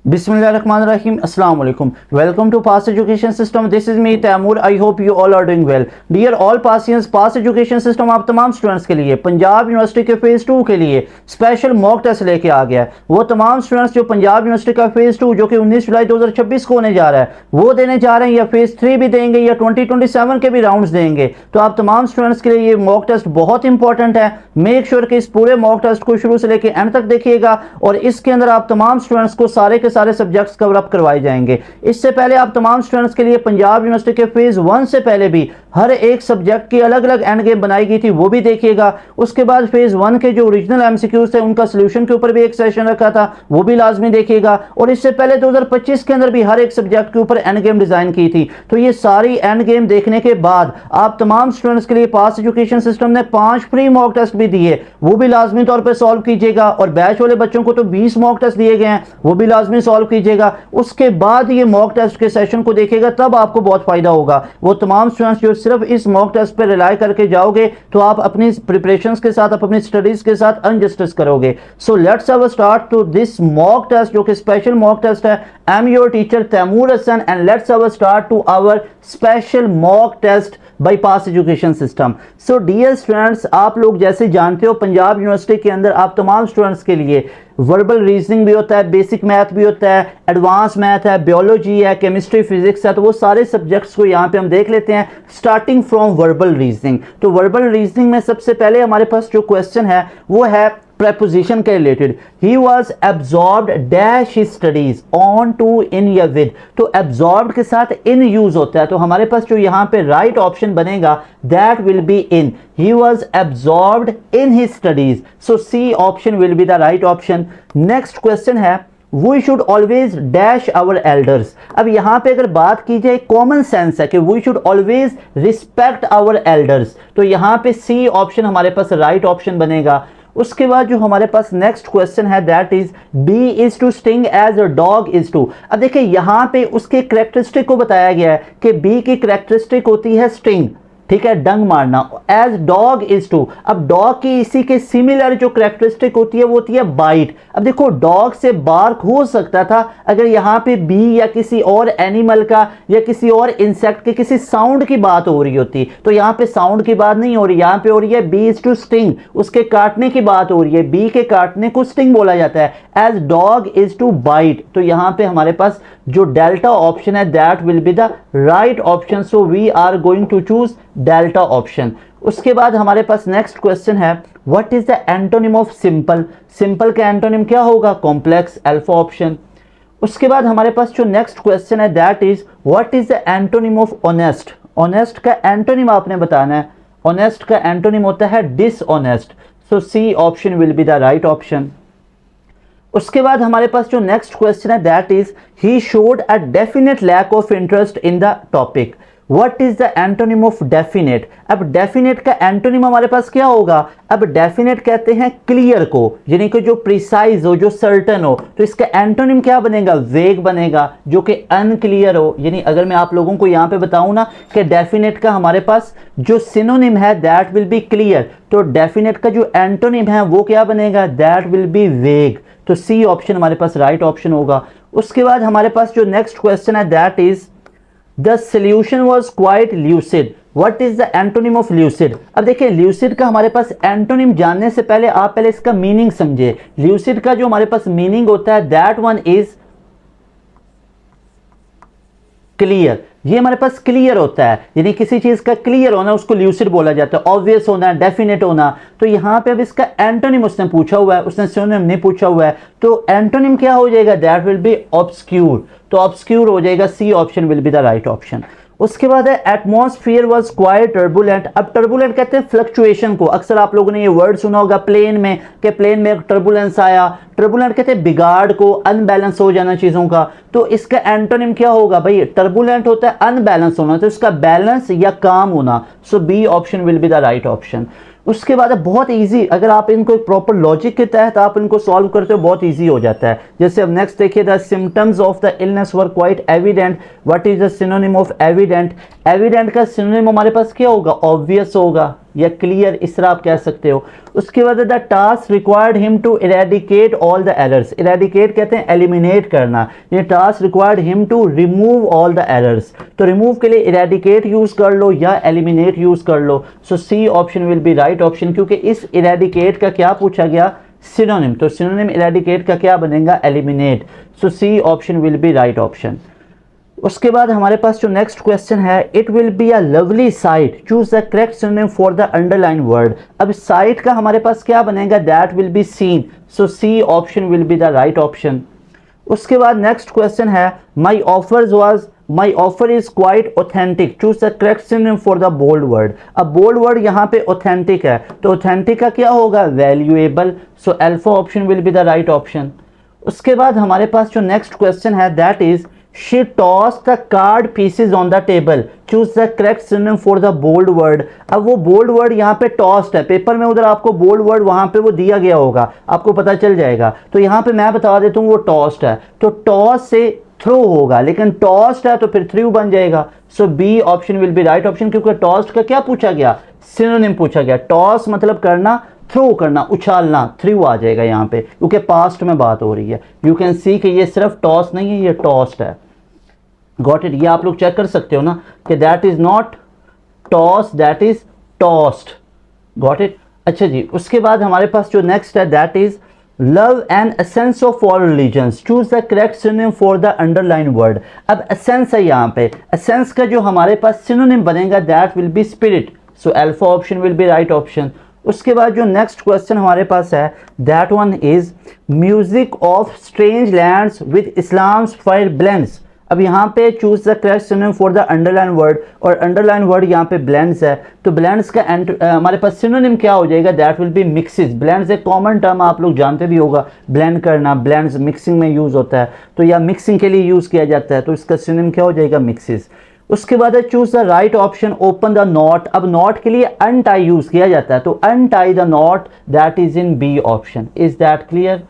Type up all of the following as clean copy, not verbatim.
Bismillahirrahmanirrahim. Assalamu alaikum. Welcome to Past Education System. This is me Taimur. I hope you all are doing well. Dear all Pastians, Past Education System आप तमाम students के लिए Punjab university के phase 2 के लिए special mock test लेके आ गया है। वो तमाम स्टूडेंट्स जो पंजाब यूनिवर्सिटी का फेज़ 2 जो कि 19 जुलाई 2026 को होने जा रहा है वो देने जा रहे हैं, या फेज़ 3 भी देंगे या 2027 के भी राउंड्स देंगे। तो आप तमाम स्टूडेंट्स के लिए ये मॉक टेस्ट बहुत इंपॉर्टेंट है। मेक श्योर कि इस पूरे मॉक टेस्ट को शुरू से लेकर एंड तक देखिएगा और इसके अंदर आप तमाम स्टूडेंट्स को सारे के सारे सब्जेक्ट्स कवर अप करवाए जाएंगे। इससे पहले आप तमाम स्टूडेंट्स के लिए पंजाब यूनिवर्सिटी के फेज 1 से पहले भी हर एक सब्जेक्ट की अलग अलग एंड गेम बनाई गई थी, वो भी देखिएगा। उसके बाद फेज 1 के जो ओरिजिनल एमसीक्यूज थे उनका सोल्यूशन के ऊपर भी एक सेशन रखा था, वो भी लाजमी देखिएगा। और इससे पहले 2025 के अंदर भी हर एक सब्जेक्ट के ऊपर एंड गेम डिजाइन की थी। तो ये सारी एंड गेम देखने के बाद आप तमाम स्टूडेंट्स के लिए पास एजुकेशन सिस्टम ने 5 फ्री मॉक टेस्ट भी दिए, वो भी लाजमी तौर पर सॉल्व कीजिएगा। और बैच वाले बच्चों को तो 20 मॉक टेस्ट दिए गए हैं, वो भी लाजमी सॉल्व कीजिएगा। उसके बाद ये मॉक टेस्ट के सेशन को देखिएगा, तब आपको बहुत फायदा होगा। वो तमाम स्टूडेंट्स जो सिर्फ इस मॉक टेस्ट पे रिलाई करके जाओगे तो आप अपनी प्रिपरेशंस के साथ, अपनी स्टडीज के साथ अनजस्टिस करोगे। So let's have a start to this mock test जो कि स्पेशल मॉक टेस्ट है। I am your teacher Taimur Hassan and let's have a start to our special mock test by pass education system. So dear students, आप लोग जैसे जानते हो Punjab university के अंदर आप तमाम स्टूडेंट्स के लिए वर्बल रीजनिंग भी होता है, बेसिक मैथ भी होता है, एडवांस मैथ है, बायोलॉजी है, केमिस्ट्री, फिजिक्स है। तो वो सारे सब्जेक्ट्स को यहाँ पे हम देख लेते हैं स्टार्टिंग फ्रॉम वर्बल रीजनिंग। तो वर्बल रीजनिंग में सबसे पहले हमारे पास जो क्वेश्चन है वो है preposition के related. he was absorbed dash his studies on to in या with। तो absorbed के साथ in यूज होता है, तो हमारे पास जो यहाँ पे राइट ऑप्शन बनेगा that will be in। he was absorbed in his studies, so C option will be the right option। next question है We should always dash our elders। अब यहाँ पे अगर बात की जाए कॉमन सेंस है कि we should always respect our elders, तो यहाँ पे C ऑप्शन हमारे पास राइट ऑप्शन बनेगा। उसके बाद जो हमारे पास नेक्स्ट क्वेश्चन है that is bee is to sting as a dog is to. अब देखिए यहाँ पे उसके करेक्टरिस्टिक को बताया गया है कि बी की करेक्टरिस्टिक होती है स्टिंग, ठीक है, डंग मारना, एज डॉग इज टू। अब डॉग की इसी के सिमिलर जो करेक्टरिस्टिक होती है वो होती है बाइट। अब देखो डॉग से बार्क हो सकता था अगर यहाँ पे बी या किसी और एनिमल का या किसी और इंसेक्ट के किसी साउंड की बात हो रही होती, तो यहाँ पे साउंड की बात नहीं हो रही, यहाँ पे हो रही है बी इज टू स्टिंग, उसके काटने की बात हो रही है, बी के काटने को स्टिंग बोला जाता है। As dog is to bite, तो यहाँ पे हमारे पास जो डेल्टा ऑप्शन है that will be the right option. So we are going to choose delta option. उसके बाद हमारे पास नेक्स्ट क्वेश्चन है what is the antonym of simple. Simple का एंटोनिम क्या होगा? Complex, alpha option. उसके बाद हमारे पास जो नेक्स्ट क्वेश्चन है that is what is the antonym of honest. Honest का एंटोनिम आपने बताना है। ऑनेस्ट का एंटोनिम होता है dishonest, so C option will be the right option. उसके बाद हमारे पास जो नेक्स्ट क्वेश्चन है that is he showed a definite lack of interest in the topic. What is the antonym of definite. अब डेफिनेट का एंटोनिम हमारे पास क्या होगा? अब डेफिनेट कहते हैं क्लियर को, यानी कि जो प्रिसाइज हो, जो सर्टन हो। तो इसका एंटोनिम क्या बनेगा? वेग बनेगा, जो कि अनक्लियर हो। यानी अगर मैं आप लोगों को यहाँ पे बताऊं ना कि डेफिनेट का हमारे पास जो सिनोनिम है दैट विल बी क्लियर, तो डेफिनेट का जो एंटोनिम है वो क्या बनेगा? दैट विल बी वेग। तो सी ऑप्शन हमारे पास राइट ऑप्शन होगा। उसके बाद हमारे पास जो नेक्स्ट क्वेश्चन है that is the solution was quite lucid. What is the antonym of lucid. अब देखिए ल्यूसिड का हमारे पास एंटोनिम जानने से पहले आप पहले इसका मीनिंग समझे। ल्यूसिड का जो हमारे पास मीनिंग होता है दैट वन इज क्लियर। ये हमारे पास क्लियर होता है, यानी किसी चीज का क्लियर होना उसको ल्यूसिड बोला जाता है। ऑब्वियस होना, डेफिनेट होना। तो यहाँ पे अब इसका एंटोनिम उसने पूछा हुआ है, उसने सिनोनिम नहीं पूछा हुआ है, तो एंटोनिम क्या हो जाएगा? That will be obscure. तो ऑब्सक्यूर हो जाएगा, c option will be the right option. उसके बाद है एटमॉस्फेयर वाज क्वाइट टर्बुलेंट। अब टर्बुलेंट कहते हैं फ्लक्चुएशन को। अक्सर आप लोगों ने ये वर्ड सुना होगा प्लेन में कि प्लेन में टर्बुलेंस आया। टर्बुलेंट कहते हैं बिगाड़ को, अनबैलेंस हो जाना चीजों का। तो इसका एंटोनिम क्या होगा भाई? टर्बुलेंट होता है अनबैलेंस होना, तो इसका बैलेंस या काम होना। So B option will be the right option. उसके बाद बहुत इजी, अगर आप इनको एक प्रॉपर लॉजिक के तहत आप इनको सॉल्व करते हो बहुत इजी हो जाता है। जैसे अब नेक्स्ट देखिए the symptoms of the illness were quite evident. What is the synonym of evident. Evident का सिनोनिम हमारे पास क्या होगा? ऑब्वियस होगा, या क्लियर, इस तरह आप कह सकते हो। उसके बाद the task required him to eradicate all the errors, eradicate कहते हैं एलिमिनेट करना, ये task required him to remove all the errors, तो रिमूव के लिए इरेडिकेट यूज कर लो या एलिमिनेट यूज कर लो। So C option will be right option, क्योंकि इस इरेडिकेट का क्या पूछा गया, सिनोनिम, तो सिनोनिम इरेडिकेट का क्या बनेगा, eliminate. So C option will be right option. उसके बाद हमारे पास जो नेक्स्ट क्वेश्चन है, it will be a lovely sight, choose the correct synonym for the underline word. अब साइट का हमारे पास क्या बनेगा, that will be seen, so C option will be the right option. उसके बाद नेक्स्ट क्वेश्चन है, my offer is quite authentic, choose the correct synonym for the bold word. अब बोल्ड वर्ड यहाँ पे ऑथेंटिक है, तो ऑथेंटिक का क्या होगा, valuable, so alpha option will be the right option. उसके बाद हमारे पास जो नेक्स्ट क्वेश्चन है, that is she tossed the card pieces on the table, choose the correct synonym for the bold word। अब वो bold word यहाँ पे tossed है, पेपर में उधर आपको bold word वहाँ पे वो दिया गया होगा, आपको पता चल जाएगा, तो यहाँ पे मैं बता देता हूँ वो tossed है, तो toss से थ्रो होगा, लेकिन tossed है तो फिर थ्रू बन जाएगा। So B option will be right option, क्योंकि tossed का क्या पूछा गया, सिनोनिम पूछा गया। टॉस मतलब करना, थ्रो करना, उछालना, थ्रू आ जाएगा यहाँ पे, क्योंकि पास्ट में बात हो रही है। यू कैन सी कि ये सिर्फ टॉस नहीं है, ये टॉस्ड है। गॉट इट, ये आप लोग चेक कर सकते हो ना कि that is not toss, that is tossed. Got it. अच्छा जी, उसके बाद हमारे पास जो नेक्स्ट है, that is love and essence of all religions, choose the correct synonym for the underline word. अब एसेंस है यहाँ पे, एसेंस का जो हमारे पास सिनोनिम बनेगा, that will B spirit, so alpha option will be right option. उसके बाद जो नेक्स्ट क्वेश्चन हमारे पास है, that one is music of strange lands with Islam's fire blends. अब यहाँ पे choose the correct synonym for the underline word, और अंडरलाइन वर्ड यहाँ पे ब्लेंड्स है, तो ब्लेंड्स का हमारे पास सिनोनिम क्या हो जाएगा, that will B mixes. Blends एक कॉमन टर्म आप लोग जानते भी होगा, ब्लेंड करना, ब्लेंड्स मिक्सिंग में यूज होता है, तो या मिक्सिंग के लिए यूज किया जाता है, तो इसका सिनोनिम क्या हो जाएगा, मिक्सेस। उसके बाद है choose the right option, open the knot. अब नॉट के लिए अनटाई यूज किया जाता है, तो untie the knot, that is in B option. Is that clear.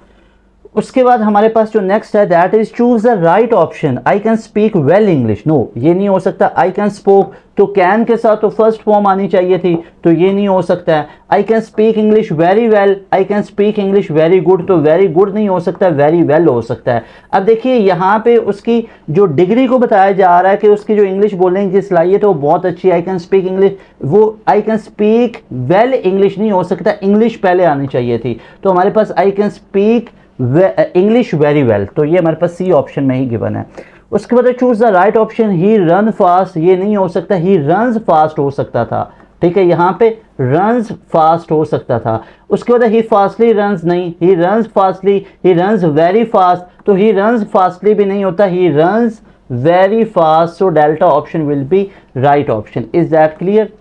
उसके बाद हमारे पास जो नेक्स्ट है, that is choose the right option, I can speak well English. No, ये नहीं हो सकता। आई कैन स्पोक, तो कैन के साथ तो फर्स्ट फॉर्म आनी चाहिए थी, तो ये नहीं हो सकता है। आई can speak English very well, I can speak English very good, तो वेरी गुड नहीं हो सकता, वेरी वेल हो सकता है। अब देखिए यहाँ पे उसकी जो डिग्री को बताया जा रहा है कि उसकी जो इंग्लिश बोलने की सलाहियत है वो बहुत अच्छी है, आई कैन स्पीक इंग्लिश, वो आई कैन स्पीक वेल इंग्लिश नहीं हो सकता, इंग्लिश पहले आनी चाहिए थी, तो हमारे पास I can speak English very well, तो ये हमारे पास सी ऑप्शन में ही गिवन है। उसके बाद choose the right option, he run fast, ये नहीं हो सकता, ही रन्स फास्ट हो सकता था, ठीक है, यहाँ पे रन्स फास्ट हो सकता था। उसके बाद ही फास्टली रन्स नहीं, he runs fastly, he runs very fast, तो ही रन्स फास्टली भी नहीं होता, he runs very fast, so delta option will be right option. Is that clear.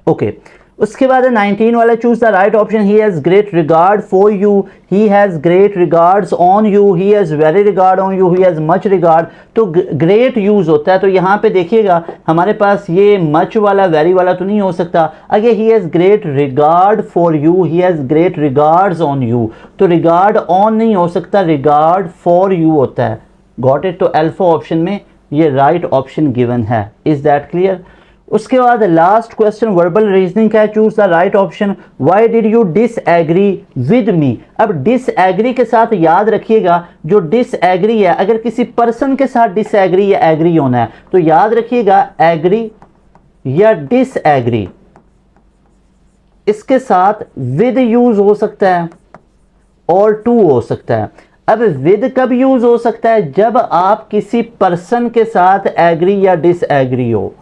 Okay. उसके बाद 19 वाला, choose the right option, he has great regard for you, he has great regards on you, he has very regard on you, he has much regard, तो great use होता है, तो यहाँ पे देखिएगा हमारे पास ये मच वाला वेरी वाला तो नहीं हो सकता। अगे he has great regard for you, he has great regards on you, तो रिगार्ड ऑन नहीं हो सकता, रिगार्ड फॉर यू होता है। गॉट इट, तो अल्फा ऑप्शन में ये राइट ऑप्शन गिवन है। Is that clear. उसके बाद लास्ट क्वेश्चन वर्बल रीजनिंग का है, choose the right option, why did you disagree with me. अब डिसएग्री के साथ याद रखिएगा, जो डिसएग्री है, अगर किसी पर्सन के साथ डिसएग्री या एग्री होना है तो याद रखिएगा एग्री या डिसएग्री, इसके साथ विद यूज हो सकता है और टू हो सकता है। अब विद कब यूज हो सकता है, जब आप किसी पर्सन के साथ एग्री या डिसएग्री हो।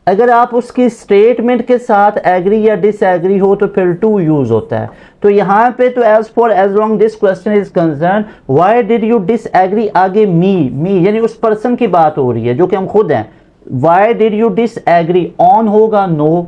अगर आप उसकी स्टेटमेंट के साथ एग्री या डिसएग्री हो तो फिर टू यूज होता है। तो यहाँ पे तो as long this question is concern, why did you disagree, आगे मी यानी उस पर्सन की बात हो रही है जो कि हम खुद हैं। Why did you disagree, on होगा नो,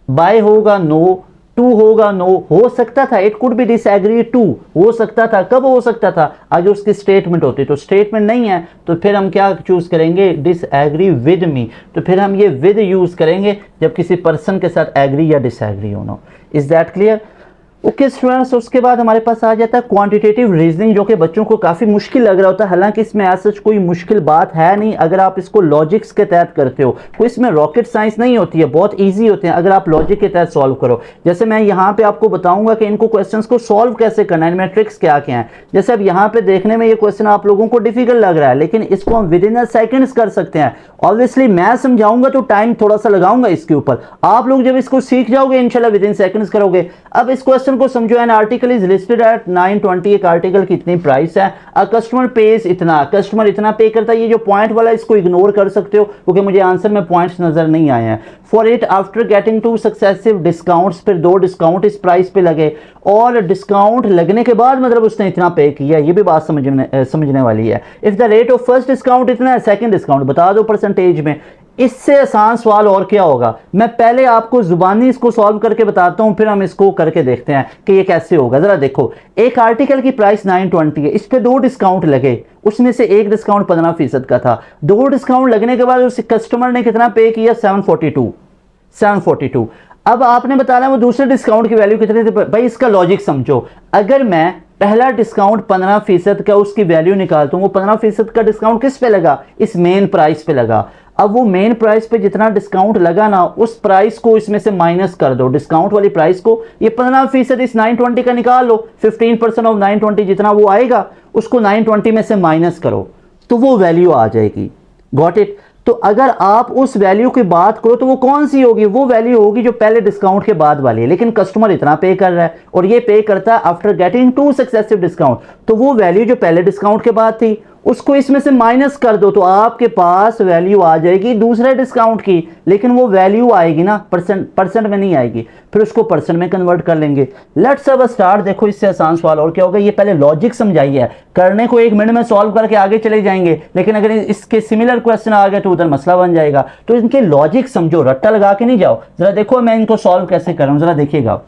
बाय होगा नो, टू होगा नो, हो सकता था, it could be disagree to, हो सकता था, कब हो सकता था, आगे उसकी स्टेटमेंट होती, तो स्टेटमेंट नहीं है तो फिर हम क्या चूज करेंगे, डिसएग्री विद मी, तो फिर हम ये विद यूज करेंगे जब किसी पर्सन के साथ एग्री या डिसएग्री होना। Is that clear. Okay students, उसके बाद हमारे पास आ जाता है क्वांटिटेटिव रीजनिंग, जो कि बच्चों को काफ़ी मुश्किल लग रहा होता है। हालांकि इसमें ऐसा कोई मुश्किल बात है नहीं अगर आप इसको लॉजिक्स के तहत करते हो। कोई इसमें रॉकेट साइंस नहीं होती है, बहुत इजी होते हैं अगर आप लॉजिक के तहत सॉल्व करो। जैसे मैं यहाँ पे आपको बताऊंगा कि इनको क्वेश्चंस को सॉल्व कैसे करना है, इनमें ट्रिक्स क्या क्या हैं। जैसे अब यहाँ पे देखने में ये क्वेश्चन आप लोगों को डिफिकल्ट लग रहा है, लेकिन इसको हम विद इन अ सेकेंड्स कर सकते हैं। ऑब्वियसली मैं समझाऊंगा तो टाइम थोड़ा सा लगाऊंगा इसके ऊपर, आप लोग जब इसको सीख जाओगे इंशाल्लाह विद इन सेकंड्स करोगे। अब इस क्वेश्चन को समझो। An article is listed at 920, एक आर्टिकल की इतनी प्राइस है। अ कस्टमर पेज इतना, कस्टमर इतना पे करता है। ये जो पॉइंट वाला इसको इग्नोर कर सकते हो क्योंकि मुझे आंसर में पॉइंट्स नजर नहीं आए हैं। For it after getting two successive discounts, फिर 2 डिस्काउंट इस प्राइस पे लगे और डिस्काउंट लगने के बाद मतलब उसने इतना पे किया। ये भी बात समझने वाली है। If the rate of first discount इतना है, सेकंड डिस्काउंट बता दो परसेंटेज में। इससे आसान सवाल और क्या होगा। मैं पहले आपको जुबानी इसको सॉल्व करके बताता हूं, फिर हम इसको करके देखते हैं कि ये कैसे होगा। जरा देखो, एक आर्टिकल की प्राइस 920 है, इस पे 2 डिस्काउंट लगे, उसमें से एक डिस्काउंट 15% का था। 2 डिस्काउंट लगने के बाद उस कस्टमर ने कितना पे किया, 742। अब आपने बताना वो दूसरे डिस्काउंट की वैल्यू कितनी थी। भाई इसका लॉजिक समझो। अगर मैं पहला डिस्काउंट 15% का उसकी वैल्यू निकालता हूं, वो 15% का डिस्काउंट किस पे लगा, इस मेन प्राइस पे लगा। अब वो मेन प्राइस पे जितना डिस्काउंट लगा ना, उस प्राइस को इसमें से माइनस कर दो, डिस्काउंट वाली प्राइस को। ये 15% इस 920 का निकाल लो, 15% ऑफ 920 जितना वो आएगा उसको 920 में से माइनस करो तो वो वैल्यू आ जाएगी। Got it. तो अगर आप उस वैल्यू की बात करो तो वो कौन सी होगी, वो वैल्यू होगी जो पहले डिस्काउंट के बाद वाली है। लेकिन कस्टमर इतना पे कर रहा है और ये पे करता है आफ्टर गेटिंग 2 सक्सेसिव डिस्काउंट, तो वो वैल्यू जो पहले डिस्काउंट के बाद थी उसको इसमें से माइनस कर दो तो आपके पास वैल्यू आ जाएगी दूसरे डिस्काउंट की। लेकिन वो वैल्यू आएगी ना परसेंट में नहीं आएगी, फिर उसको परसेंट में कन्वर्ट कर लेंगे। लेट्स अब स्टार्ट। देखो इससे आसान सवाल और क्या होगा, ये पहले लॉजिक समझाई है, करने को 1 मिनट में सॉल्व करके आगे चले जाएंगे, लेकिन अगर इसके सिमिलर क्वेश्चन आ गए तो उधर मसला बन जाएगा। तो इनके लॉजिक समझो, रट्टा लगा के नहीं जाओ। जरा देखो मैं इनको सॉल्व कैसे कर रहा हूं, जरा देखिएगा।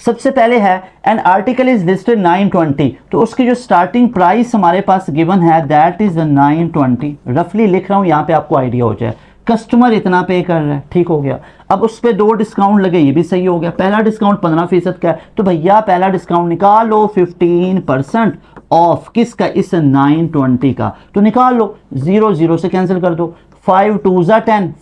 सबसे पहले है एन आर्टिकल इज लिस्टेड 920, तो उसकी जो स्टार्टिंग प्राइस हमारे पास गिवन है दैट इज 920। रफली लिख रहा हूं यहां पे आपको आइडिया हो जाए। कस्टमर इतना पे कर रहा है, ठीक हो गया। अब उस पे 2 डिस्काउंट लगे, ये भी सही हो गया। पहला डिस्काउंट 15% का है, तो भैया पहला डिस्काउंट निकाल लो 15% ऑफ किसका, इस 920 का। तो निकाल लो, 0 0 से कैंसिल कर दो। 5 2 10,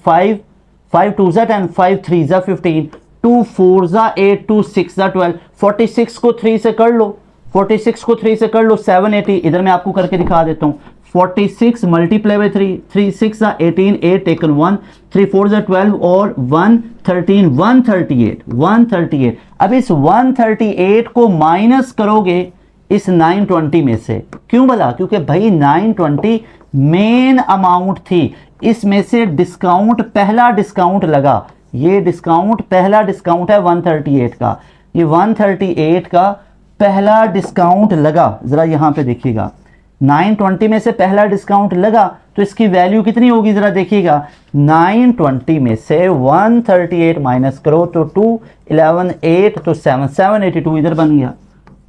5 2 10, 5 3 15, 2 4 8, 2 6 12, 46 को 3 से कर लो, 46 को 3 से कर लो 780। इधर मैं आपको करके दिखा देता हूँ। 46 मल्टीप्लाई बाई 3, 3 6 18, 8 टेकन 1, 3 4 12 और 1 13, 138। अब इस 138 को माइनस करोगे इस 920 में से। क्यों भला, क्योंकि भाई 920 मेन अमाउंट थी, इसमें से डिस्काउंट पहला डिस्काउंट लगा। ये डिस्काउंट पहला डिस्काउंट है 138 का, ये 138 का पहला डिस्काउंट लगा। जरा यहां पे देखिएगा, 920 में से पहला डिस्काउंट लगा तो इसकी वैल्यू कितनी होगी, जरा देखिएगा। 920 में से 138 माइनस करो तो 2 11 8 तो 782 इधर बन गया।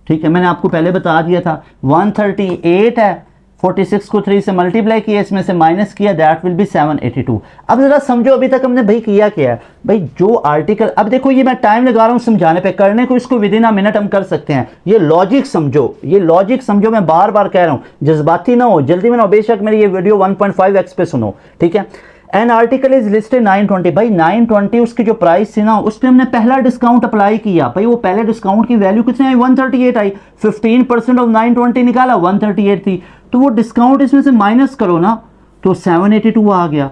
ठीक है, मैंने आपको पहले बता दिया था 138 है, 46 को 3 से मल्टीप्लाई किया, इसमें से माइनस किया, दैट विल बी 782। अब जरा समझो अभी तक हमने भाई किया क्या है। भाई जो आर्टिकल, अब देखो ये मैं टाइम लगा रहा हूं समझाने पे, करने को इसको विद इन अ मिनट हम कर सकते हैं। ये लॉजिक समझो, ये लॉजिक समझो, मैं बार बार कह रहा हूं, जज्बाती ना हो, जल्दी में ना हो। बेशक मेरी ये वीडियो 1.5x पे सुनो, ठीक है। एन आर्टिकल इज लिस्टेड 920, भाई 920 उसकी जो प्राइस थी ना, उस पर हमने पहला डिस्काउंट अप्लाई किया। भाई वो पहले डिस्काउंट की वैल्यू कितनी आई, 138 आई। 15% ऑफ 920 निकाला, 138 थी, तो वो डिस्काउंट इसमें से माइनस करो ना तो 782 आ गया।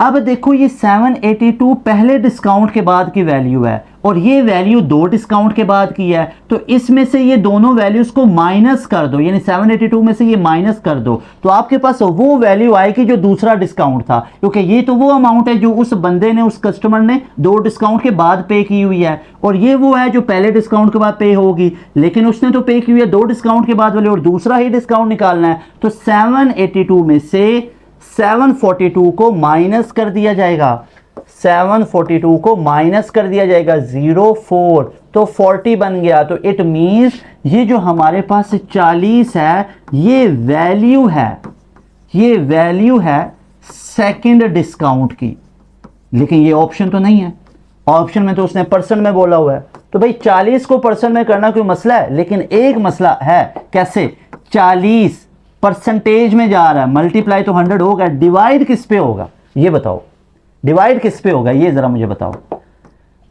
अब देखो ये 782 पहले डिस्काउंट के बाद की वैल्यू है और ये वैल्यू 2 डिस्काउंट के बाद की है, तो इसमें से ये दोनों वैल्यूज को माइनस कर दो, यानी 782 में से ये माइनस कर दो तो आपके पास वो वैल्यू आएगी जो दूसरा डिस्काउंट था। क्योंकि ये तो वो अमाउंट है जो उस बंदे ने, उस कस्टमर ने 2 डिस्काउंट के बाद पे की हुई है, और ये वो है जो पहले डिस्काउंट के बाद पे होगी। लेकिन उसने तो पे की हुई है 2 डिस्काउंट के बाद वाले और दूसरा ही डिस्काउंट निकालना है, तो 782 में से 742 को माइनस कर दिया जाएगा, 742 को माइनस कर दिया जाएगा, 04 तो 40 बन गया। तो इट मींस ये जो हमारे पास 40 है ये वैल्यू है, ये वैल्यू है सेकंड डिस्काउंट की। लेकिन ये ऑप्शन तो नहीं है, ऑप्शन में तो उसने परसेंट में बोला हुआ है, तो भाई 40 को परसेंट में करना कोई मसला है, लेकिन एक मसला है, कैसे 40 परसेंटेज में जा रहा है, मल्टीप्लाई तो 100 होगा, डिवाइड किस पे होगा ये बताओ, डिवाइड किस पे होगा ये जरा मुझे बताओ।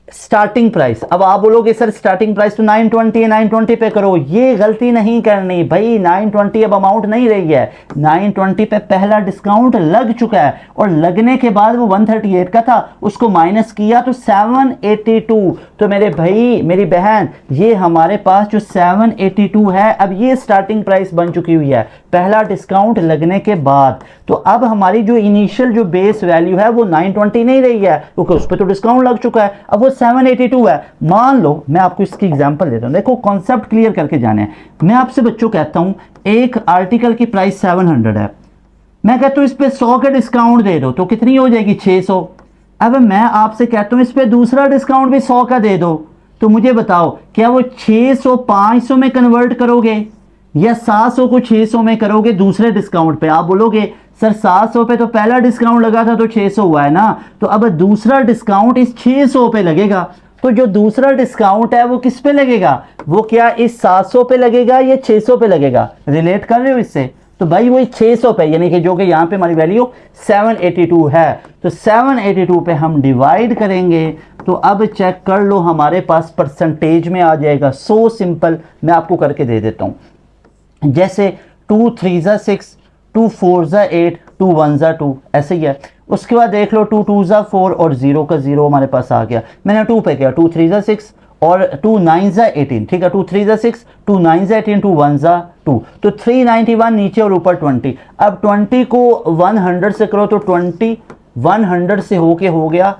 स्टार्टिंग प्राइस, अब आप बोलोगे सर स्टार्टिंग प्राइस तो 920 है, 920 पे करो, ये गलती नहीं करनी भाई, 920 अब अमाउंट नहीं रही है, 920 पे पहला डिस्काउंट लग चुका है, और लगने के बाद वो 138 का था, उसको माइनस किया तो 782, तो मेरे भाई मेरी बहन ये हमारे पास जो 782 है, अब ये स्टार्टिंग प्राइस बन चुकी हुई है पहला डिस्काउंट लगने के बाद। तो अब हमारी जो इनिशियल जो बेस वैल्यू है वो 920 नहीं रही है, क्योंकि उस पर तो डिस्काउंट लग चुका है, अब वो 782 है। मान लो मैं आपको इसकी एग्जांपल देता हूं, देखो कॉन्सेप्ट क्लियर करके जाने हैं। मैं आपसे बच्चों कहता हूं एक आर्टिकल की प्राइस 700 है, मैं कहता हूं इस पे 100 का डिस्काउंट दे दो तो कितनी हो जाएगी 600। अब मैं आपसे कहता हूं इस पे दूसरा डिस्काउंट भी 100 का दे दो, तो मुझे बताओ क्या वो 600 500 में कन्वर्ट करोगे या 700 को 600 में करोगे दूसरे डिस्काउंट पे। आप बोलोगे सर 700 पे तो पहला डिस्काउंट लगा था तो 600 हुआ है ना, तो अब दूसरा डिस्काउंट इस 600 पे लगेगा, तो जो दूसरा डिस्काउंट है वो किस पे लगेगा, वो क्या इस 700 पे लगेगा या 600 पे लगेगा, रिलेट कर रहे हो इससे। तो भाई वही 600 पे, यानी कि जो कि यहाँ पे हमारी वैल्यू 782 है, तो 782 पे हम डिवाइड करेंगे, तो अब चेक कर लो हमारे पास परसेंटेज में आ जाएगा। सो सिंपल, मैं आपको करके दे देता हूँ। जैसे 2 3 ज़ा 6, 2 4 ज़ा 8, 2 1 ज़ा 2, ऐसे ही है। उसके बाद देख लो 2 2 ज़ा 4 और 0 का 0 हमारे पास आ गया। मैंने 2 पे किया, 2 3 ज़ा 6 और 2 9 ज़ा 18, ठीक है, 2 3 ज़ा 6, 2 9 ज़ा 18, 2 1 ज़ा 2, तो 391 नीचे और ऊपर 20। अब 20 को 100 से करो तो 20 100 से होके हो गया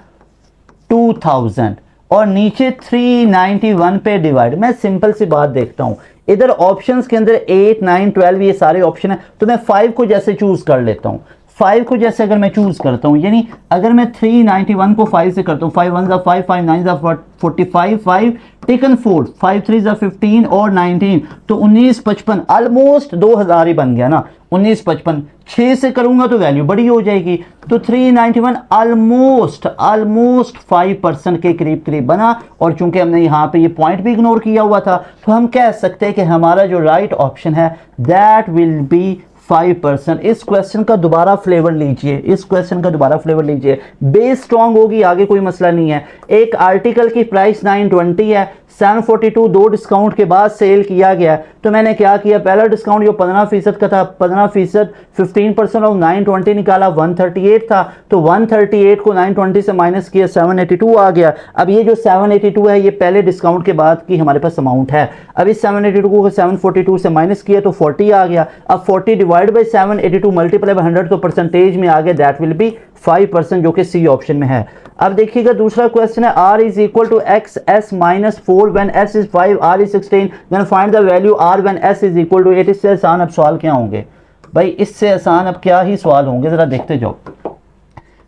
2000, और नीचे 391 पे डिवाइड। मैं सिंपल सी बात देखता हूं, इधर ऑप्शंस के अंदर 8 9 12 ये सारे ऑप्शन है, तो मैं 5 को जैसे चूज कर लेता हूं। 5 को जैसे अगर मैं चूज करता हूं, यानी अगर मैं 391 को 5 से करता हूं, 5 1 ज़ा 5, 5 9 ज़ा 45, 5 टेकन 4, 5 3 ज़ा 15 और 19, तो 1955 ऑलमोस्ट 2000 ही बन गया ना। 1955 6 से करूंगा तो वैल्यू बड़ी हो जाएगी, तो 391 ऑलमोस्ट 5% के करीब करीब बना, और चूंकि हमने यहाँ पे ये पॉइंट भी इग्नोर किया हुआ था, तो हम कह सकते हैं कि हमारा जो राइट ऑप्शन है दैट विल बी 5%। इस क्वेश्चन का दोबारा फ्लेवर लीजिए, इस क्वेश्चन का दोबारा फ्लेवर लीजिए, बेस स्ट्रांग होगी, आगे कोई मसला नहीं है। एक आर्टिकल की प्राइस 920 है, 742 दो डिस्काउंट के बाद सेल किया गया, तो मैंने क्या किया, पहला डिस्काउंट जो 15% का था, 15% 15% ऑफ 920 निकाला, 138 था, तो 138 को 920 से माइनस किया, 782 आ गया। अब ये जो 782 है ये पहले डिस्काउंट के बाद की हमारे पास अमाउंट है। अब इस 782 को 742 से माइनस किया तो 40 आ गया। अब 40 डिवाइड बाई 782 मल्टीप्लाई बाई 100 तो परसेंटेज में आ गया, दैट विल बी 5%, जो कि सी ऑप्शन में है। अब देखिएगा दूसरा क्वेश्चन है, r is equal to x s minus 4 when s is 5, r is 16, then find the value r when s is equal to 8। इससे आसान अब सवाल क्या होंगे भाई, इससे आसान अब क्या ही सवाल होंगे, जरा देखते जाओ।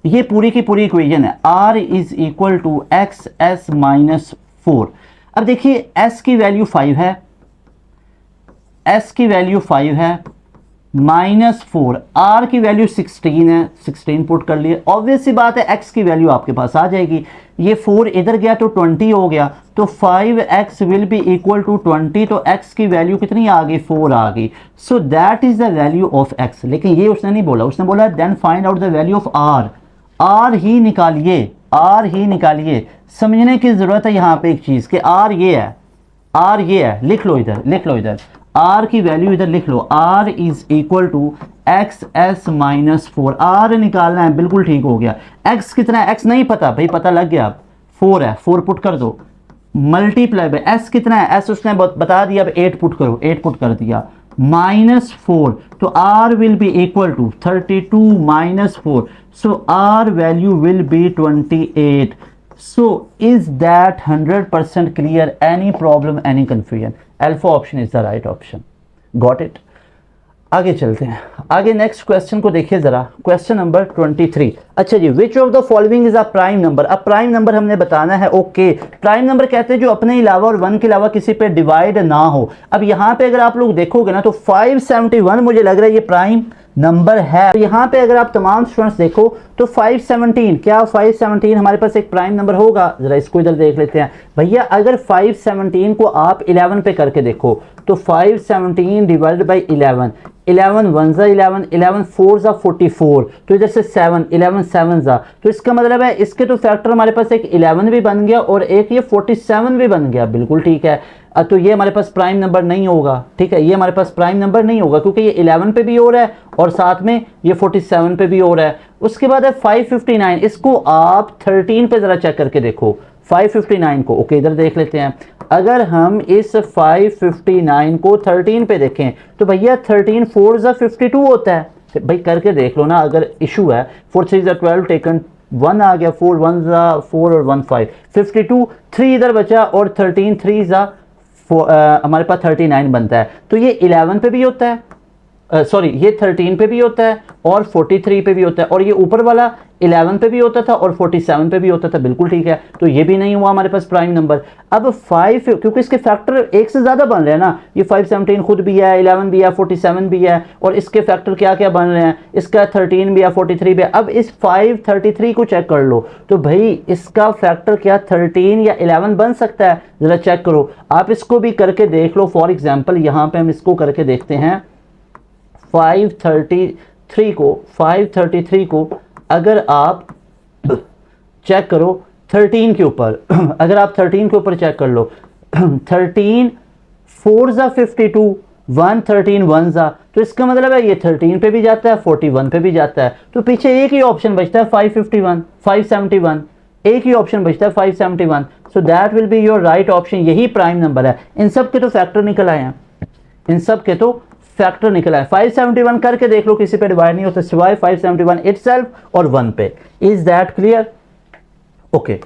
ये पूरी की पूरी इक्वेशन है, r is equal to x s minus 4। अब देखिए s की वैल्यू 5 है, s की वैल्यू 5 है, माइनस 4, r की वैल्यू 16 है, 16 पुट कर लिए। ऑब्वियस सी बात है x की वैल्यू आपके पास आ जाएगी, ये 4 इधर गया तो 20 हो गया, तो 5x will be equal to 20, तो x की वैल्यू कितनी आ गई, 4 आ गई। So that is the value of x। लेकिन ये उसने नहीं बोला, उसने बोला then find out the value of r। r ही निकालिए, r ही निकालिए। समझने की जरूरत है यहाँ पे एक चीज कि r ये है, r ये है, लिख लो इधर, लिख लो इधर, r की वैल्यू इधर लिख लो, r is equal to x s minus 4। r निकालना है, बिल्कुल ठीक हो गया। x कितना है, x नहीं पता भाई, पता लग गया, अब 4 है, 4 पुट कर दो, मल्टीप्लाई बाय s कितना है, s उसने बता दिया, अब 8 पुट करो, 8 पुट कर दिया, माइनस 4, तो r will be equal to 32 minus 4, so r value will be 28। So is that 100% clear? Any problem, any confusion? Alpha option is the right option. Got it? आगे चलते हैं, आगे नेक्स्ट क्वेश्चन को देखिए जरा, क्वेश्चन नंबर 23। अच्छा जी, which of the following is a prime number. अब प्राइम नंबर हमने बताना है, ओके। प्राइम नंबर कहते हैं जो अपने अलावा और 1 के अलावा किसी पे डिवाइड ना हो। अब यहाँ पे अगर आप लोग देखोगे ना तो 571 मुझे लग रहा है ये प्राइम नंबर है। तो यहाँ पे अगर आप तमाम स्टूडेंट्स देखो तो 517, क्या 517 हमारे पास एक प्राइम नंबर होगा? जरा इसको इधर देख लेते हैं भैया। अगर 517 को आप 11 पे करके देखो तो 517 डिवाइडेड बाई 11, 11 वन ज़ा 11, 11 फोर ज़ा 44, तो इधर से 7, 11 7 ज़ा, तो इसका मतलब है इसके तो फैक्टर हमारे पास एक 11 भी बन गया और एक ये 47 भी बन गया। बिल्कुल ठीक है। तो ये हमारे पास प्राइम नंबर नहीं होगा, ठीक है, ये हमारे पास प्राइम नंबर नहीं होगा क्योंकि ये 11 पे भी हो रहा है और साथ में ये 47 पे भी हो रहा है। उसके बाद है 559, इसको आप 13 पे ज़रा चेक करके देखो 559 को। ओके इधर देख लेते हैं। अगर हम इस 559 को 13 पे देखें तो भैया 13 4 ज़ा 52 होता है। भाई करके देख लो ना, अगर इशू है 4 3 ज़ा 12 टेकन 1 आ गया, 4 1 ज़ा 4 और 1 5 52, 3 इधर बचा और 13 3 ज़ा हमारे पास 39 बनता है। तो ये 11 पे भी होता है, सॉरी ये 13 पे भी होता है और 43 पे भी होता है, और ये ऊपर वाला 11 पे भी होता था और 47 पे भी होता था। बिल्कुल ठीक है। तो ये भी नहीं हुआ हमारे पास प्राइम नंबर। अब 5 क्योंकि इसके फैक्टर एक से ज़्यादा बन रहे हैं ना, ये 517 खुद भी है, 11 भी है, 47 भी है, और इसके फैक्टर क्या क्या बन रहे हैं, इसका 13 भी है, 43 भी है। अब इस 533 को चेक कर लो तो भाई इसका फैक्टर क्या 13 या 11 बन सकता है? ज़रा चेक करो। आप इसको भी करके देख लो। फॉर एग्जाम्पल यहाँ पे हम इसको करके देखते हैं। 533 को अगर आप चेक करो 13 के ऊपर अगर आप 13 के ऊपर चेक कर लो 13 4 ज़ा 52, 1 13 1 ज़ा, तो इसका मतलब है ये 13 पे भी जाता है, 41 पे भी जाता है। तो पीछे एक ही ऑप्शन बचता है 551, 571, एक ही ऑप्शन बचता है 571। So that will be your right option. यही प्राइम नंबर है। इन सब के तो फैक्टर निकल आए हैं, इन सब के तो फैक्टर निकला है। 571 करके देख लो, किसी पे डिवाइड नहीं होता सिवाय 571 इटसेल्फ और 1 पे। Is that clear? ओके।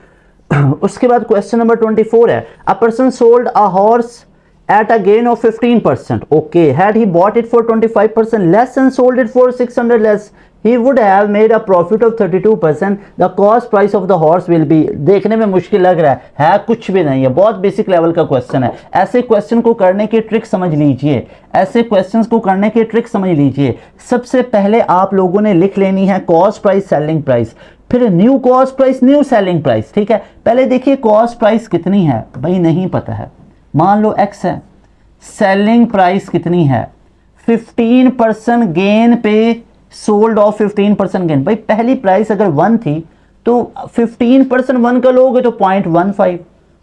उसके बाद क्वेश्चन नंबर 24 है, a person sold a horse at a gain of 15%. Okay, had he bought it for 25% less and sold it for 600 less, he would have made a profit of 32%. The cost price of the horse will be. देखने में मुश्किल लग रहा है कुछ भी नहीं है, बहुत बेसिक लेवल का क्वेश्चन है। ऐसे क्वेश्चन को करने की ट्रिक समझ लीजिए, ऐसे क्वेश्चंस को करने की ट्रिक समझ लीजिए। सबसे पहले आप लोगों ने लिख लेनी है कॉस्ट प्राइस, सेलिंग प्राइस, फिर new cost price, new selling price. ठीक है, पहले देखिए कॉस्ट प्राइस कितनी है, भाई नहीं पता है, मान लो x है। सेलिंग प्राइस कितनी है, 15% गेन पे सोल्ड ऑफ 15% गेन। भाई पहली प्राइस अगर 1 थी तो 15% 1 का लोगे तो 0.15,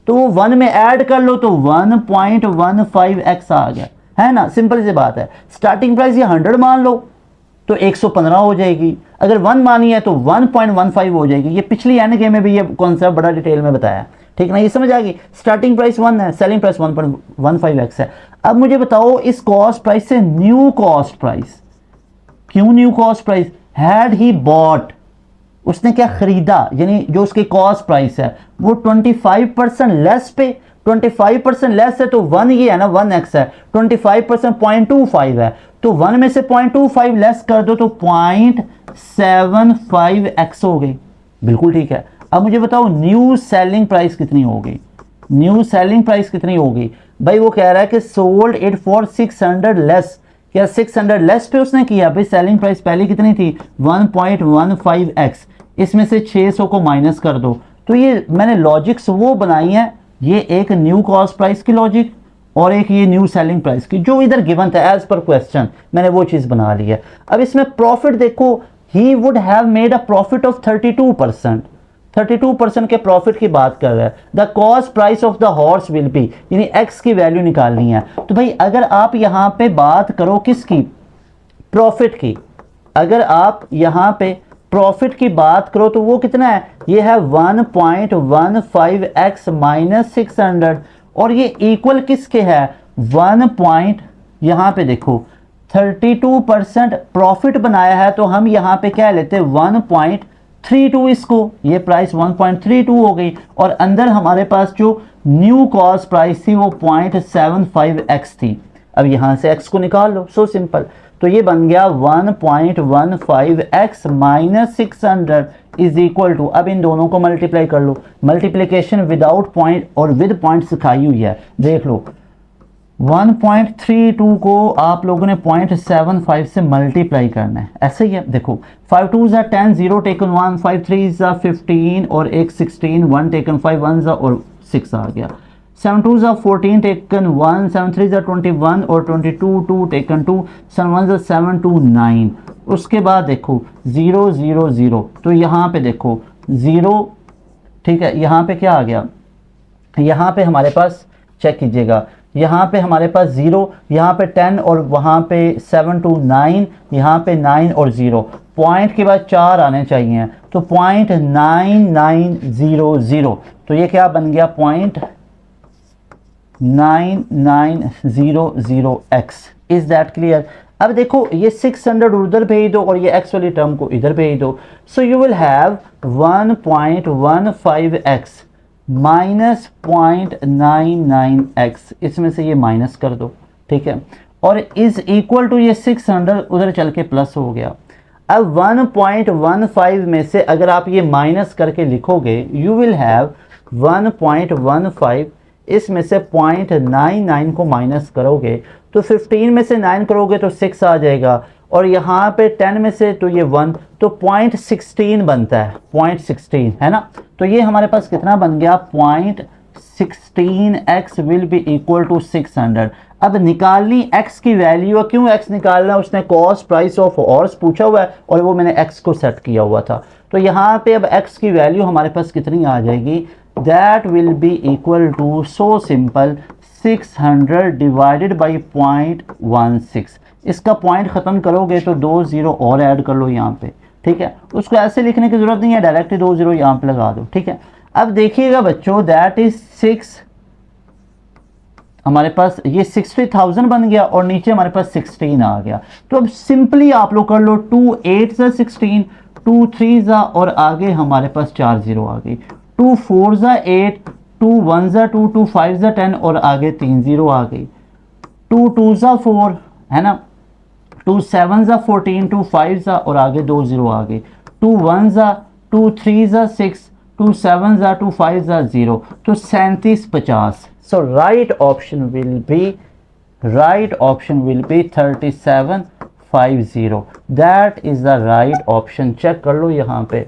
तो वो 1 में ऐड कर लो तो 1.15x आ गया, है ना, सिंपल सी बात है। स्टार्टिंग प्राइस ये 100 मान लो तो 115 हो जाएगी, अगर 1 मानी है तो 1.15 हो जाएगी। ये पिछली एंड गेम में भी ये कॉन्सेप्ट बड़ा डिटेल में बताया, ठीक ना, ये समझ आ गई। स्टार्टिंग प्राइस 1 है, सेलिंग प्राइस 1.15x है। अब मुझे बताओ इस कॉस्ट प्राइस से न्यू कॉस्ट प्राइस, क्यों new cost price? Had he bought, उसने क्या खरीदा, यानी जो उसकी कॉस्ट प्राइस है वो 25% लेस पे, 25% लेस है तो 1 ये है ना 1x है, 25% 0.25 है, तो 1 में से 0.25 लेस कर दो तो 0.75x हो गई। बिल्कुल ठीक है। अब मुझे बताओ न्यू सेलिंग प्राइस कितनी होगी, न्यू सेलिंग प्राइस कितनी होगी? भाई वो कह रहा है कि सोल्ड इट फॉर 600 लेस, क्या 600 लेस पे उसने किया? भाई सेलिंग प्राइस पहले कितनी थी 1.15x, इसमें से 600 को माइनस कर दो। तो ये मैंने लॉजिक्स वो बनाई है, ये एक न्यू कॉस्ट प्राइस की लॉजिक और एक ये न्यू सेलिंग प्राइस की, जो इधर गिवन था एज पर क्वेश्चन, मैंने वो चीज़ बना ली है। अब इसमें प्रॉफिट देखो, he would have made a profit of 32%, 32% के प्रॉफिट की बात कर रहा है। The cost price of the horse will be, यानी एक्स की वैल्यू निकालनी है। तो भाई अगर आप यहाँ पे बात करो किसकी, प्रॉफिट की, अगर आप यहाँ पे प्रॉफिट की बात करो तो वो कितना है, ये है 1.15x माइनस 600, और ये इक्वल किसके है 1. यहाँ पे देखो 32% प्रॉफिट बनाया है तो हम यहाँ पे क्या लेते हैं 1.32 इसको, ये प्राइस 1.32 हो गई, और अंदर हमारे पास जो न्यू कॉस्ट प्राइस थी वो 0.75x थी। अब यहाँ से x को निकाल लो, सो सिंपल। तो ये बन गया 1.15x minus 600 is equal to, अब इन दोनों को मल्टीप्लाई कर लो, मल्टीप्लिकेशन विदाउट पॉइंट और विद पॉइंट सिखाई हुई है, देख लो 1.32 को आप लोगों ने 0.75 से मल्टीप्लाई करना है, ऐसे ही है। देखो 5 2 ज़ा 10, 0 टेकन 1, 5 3 ज़ा 15 और एक 16, 1 टेकन 5, 1 ज़ा और 6 आ गया। 7 2 ज़ा 14 टेकन 1, 7 3 ज़ा 21 और 22, 2 टेकन 2, 7 1 ज़ा 7 2 9। उसके बाद देखो 0 0 0, तो यहाँ पे देखो 0, ठीक है। यहाँ पे क्या आ गया, यहाँ पे हमारे पास चेक कीजिएगा, यहाँ पे हमारे पास 0, यहाँ पे 10 और वहाँ पे 7 2 9, यहाँ पे 9 और 0, पॉइंट के बाद 4 आने चाहिए, तो 0.9900, तो ये क्या बन गया 0.9900x। Is that clear? अब देखो ये 600 उधर भेज दो और ये x वाली टर्म को इधर भेज दो, so you will have 1.15x minus 0.99x, इसमें से ये माइनस कर दो, ठीक है, और इज इक्वल टू ये 600 उधर चल के प्लस हो गया। अब 1.15 में से अगर आप ये माइनस करके लिखोगे, यू विल हैव 1.15, इसमें से 0.99 को माइनस करोगे तो 15 में से 9 करोगे तो 6 आ जाएगा, और यहाँ पे 10 में से तो ये 1, तो 0.16 बनता है, 0.16 है ना। तो ये हमारे पास कितना बन गया 0.16x will be equal to 600। अब निकालनी x की वैल्यू, क्यों x निकालना, उसने कॉस्ट प्राइस ऑफ हॉर्स पूछा हुआ है और वो मैंने x को सेट किया हुआ था। तो यहाँ पे अब x की वैल्यू हमारे पास कितनी आ जाएगी, that will be equal to, so simple, 600 divided by 0.16। इसका पॉइंट ख़त्म करोगे तो 2 0 और ऐड कर लो यहाँ पे, ठीक है। उसको ऐसे लिखने की ज़रूरत नहीं है, डायरेक्टली 2 0 यहाँ पे लगा दो, ठीक है। अब देखिएगा बच्चों, दैट इज 6, हमारे पास ये 60,000 बन गया और नीचे हमारे पास 16 आ गया। तो अब सिंपली आप लोग कर लो, 2 8 ज़ा 16, 2 3 ज़ा और आगे हमारे पास 4 0 आ गई, 2 4 ज़ा 8, 2 1 ज़ा 2, 2 5 ज़ा 10 और आगे 3 0 आ गई, 2 2 ज़ा 4 है ना, 2 7 ज़ा 14, 2 5 ज़ा और आगे 2 0 आ गई, 2 1 ज़ा 2, 3 ज़ा 6, 2 7 ज़ा 2, 5 ज़ा 0, तो 37 50। So right option will be 3750, that is the right option. Check कर लो यहाँ पे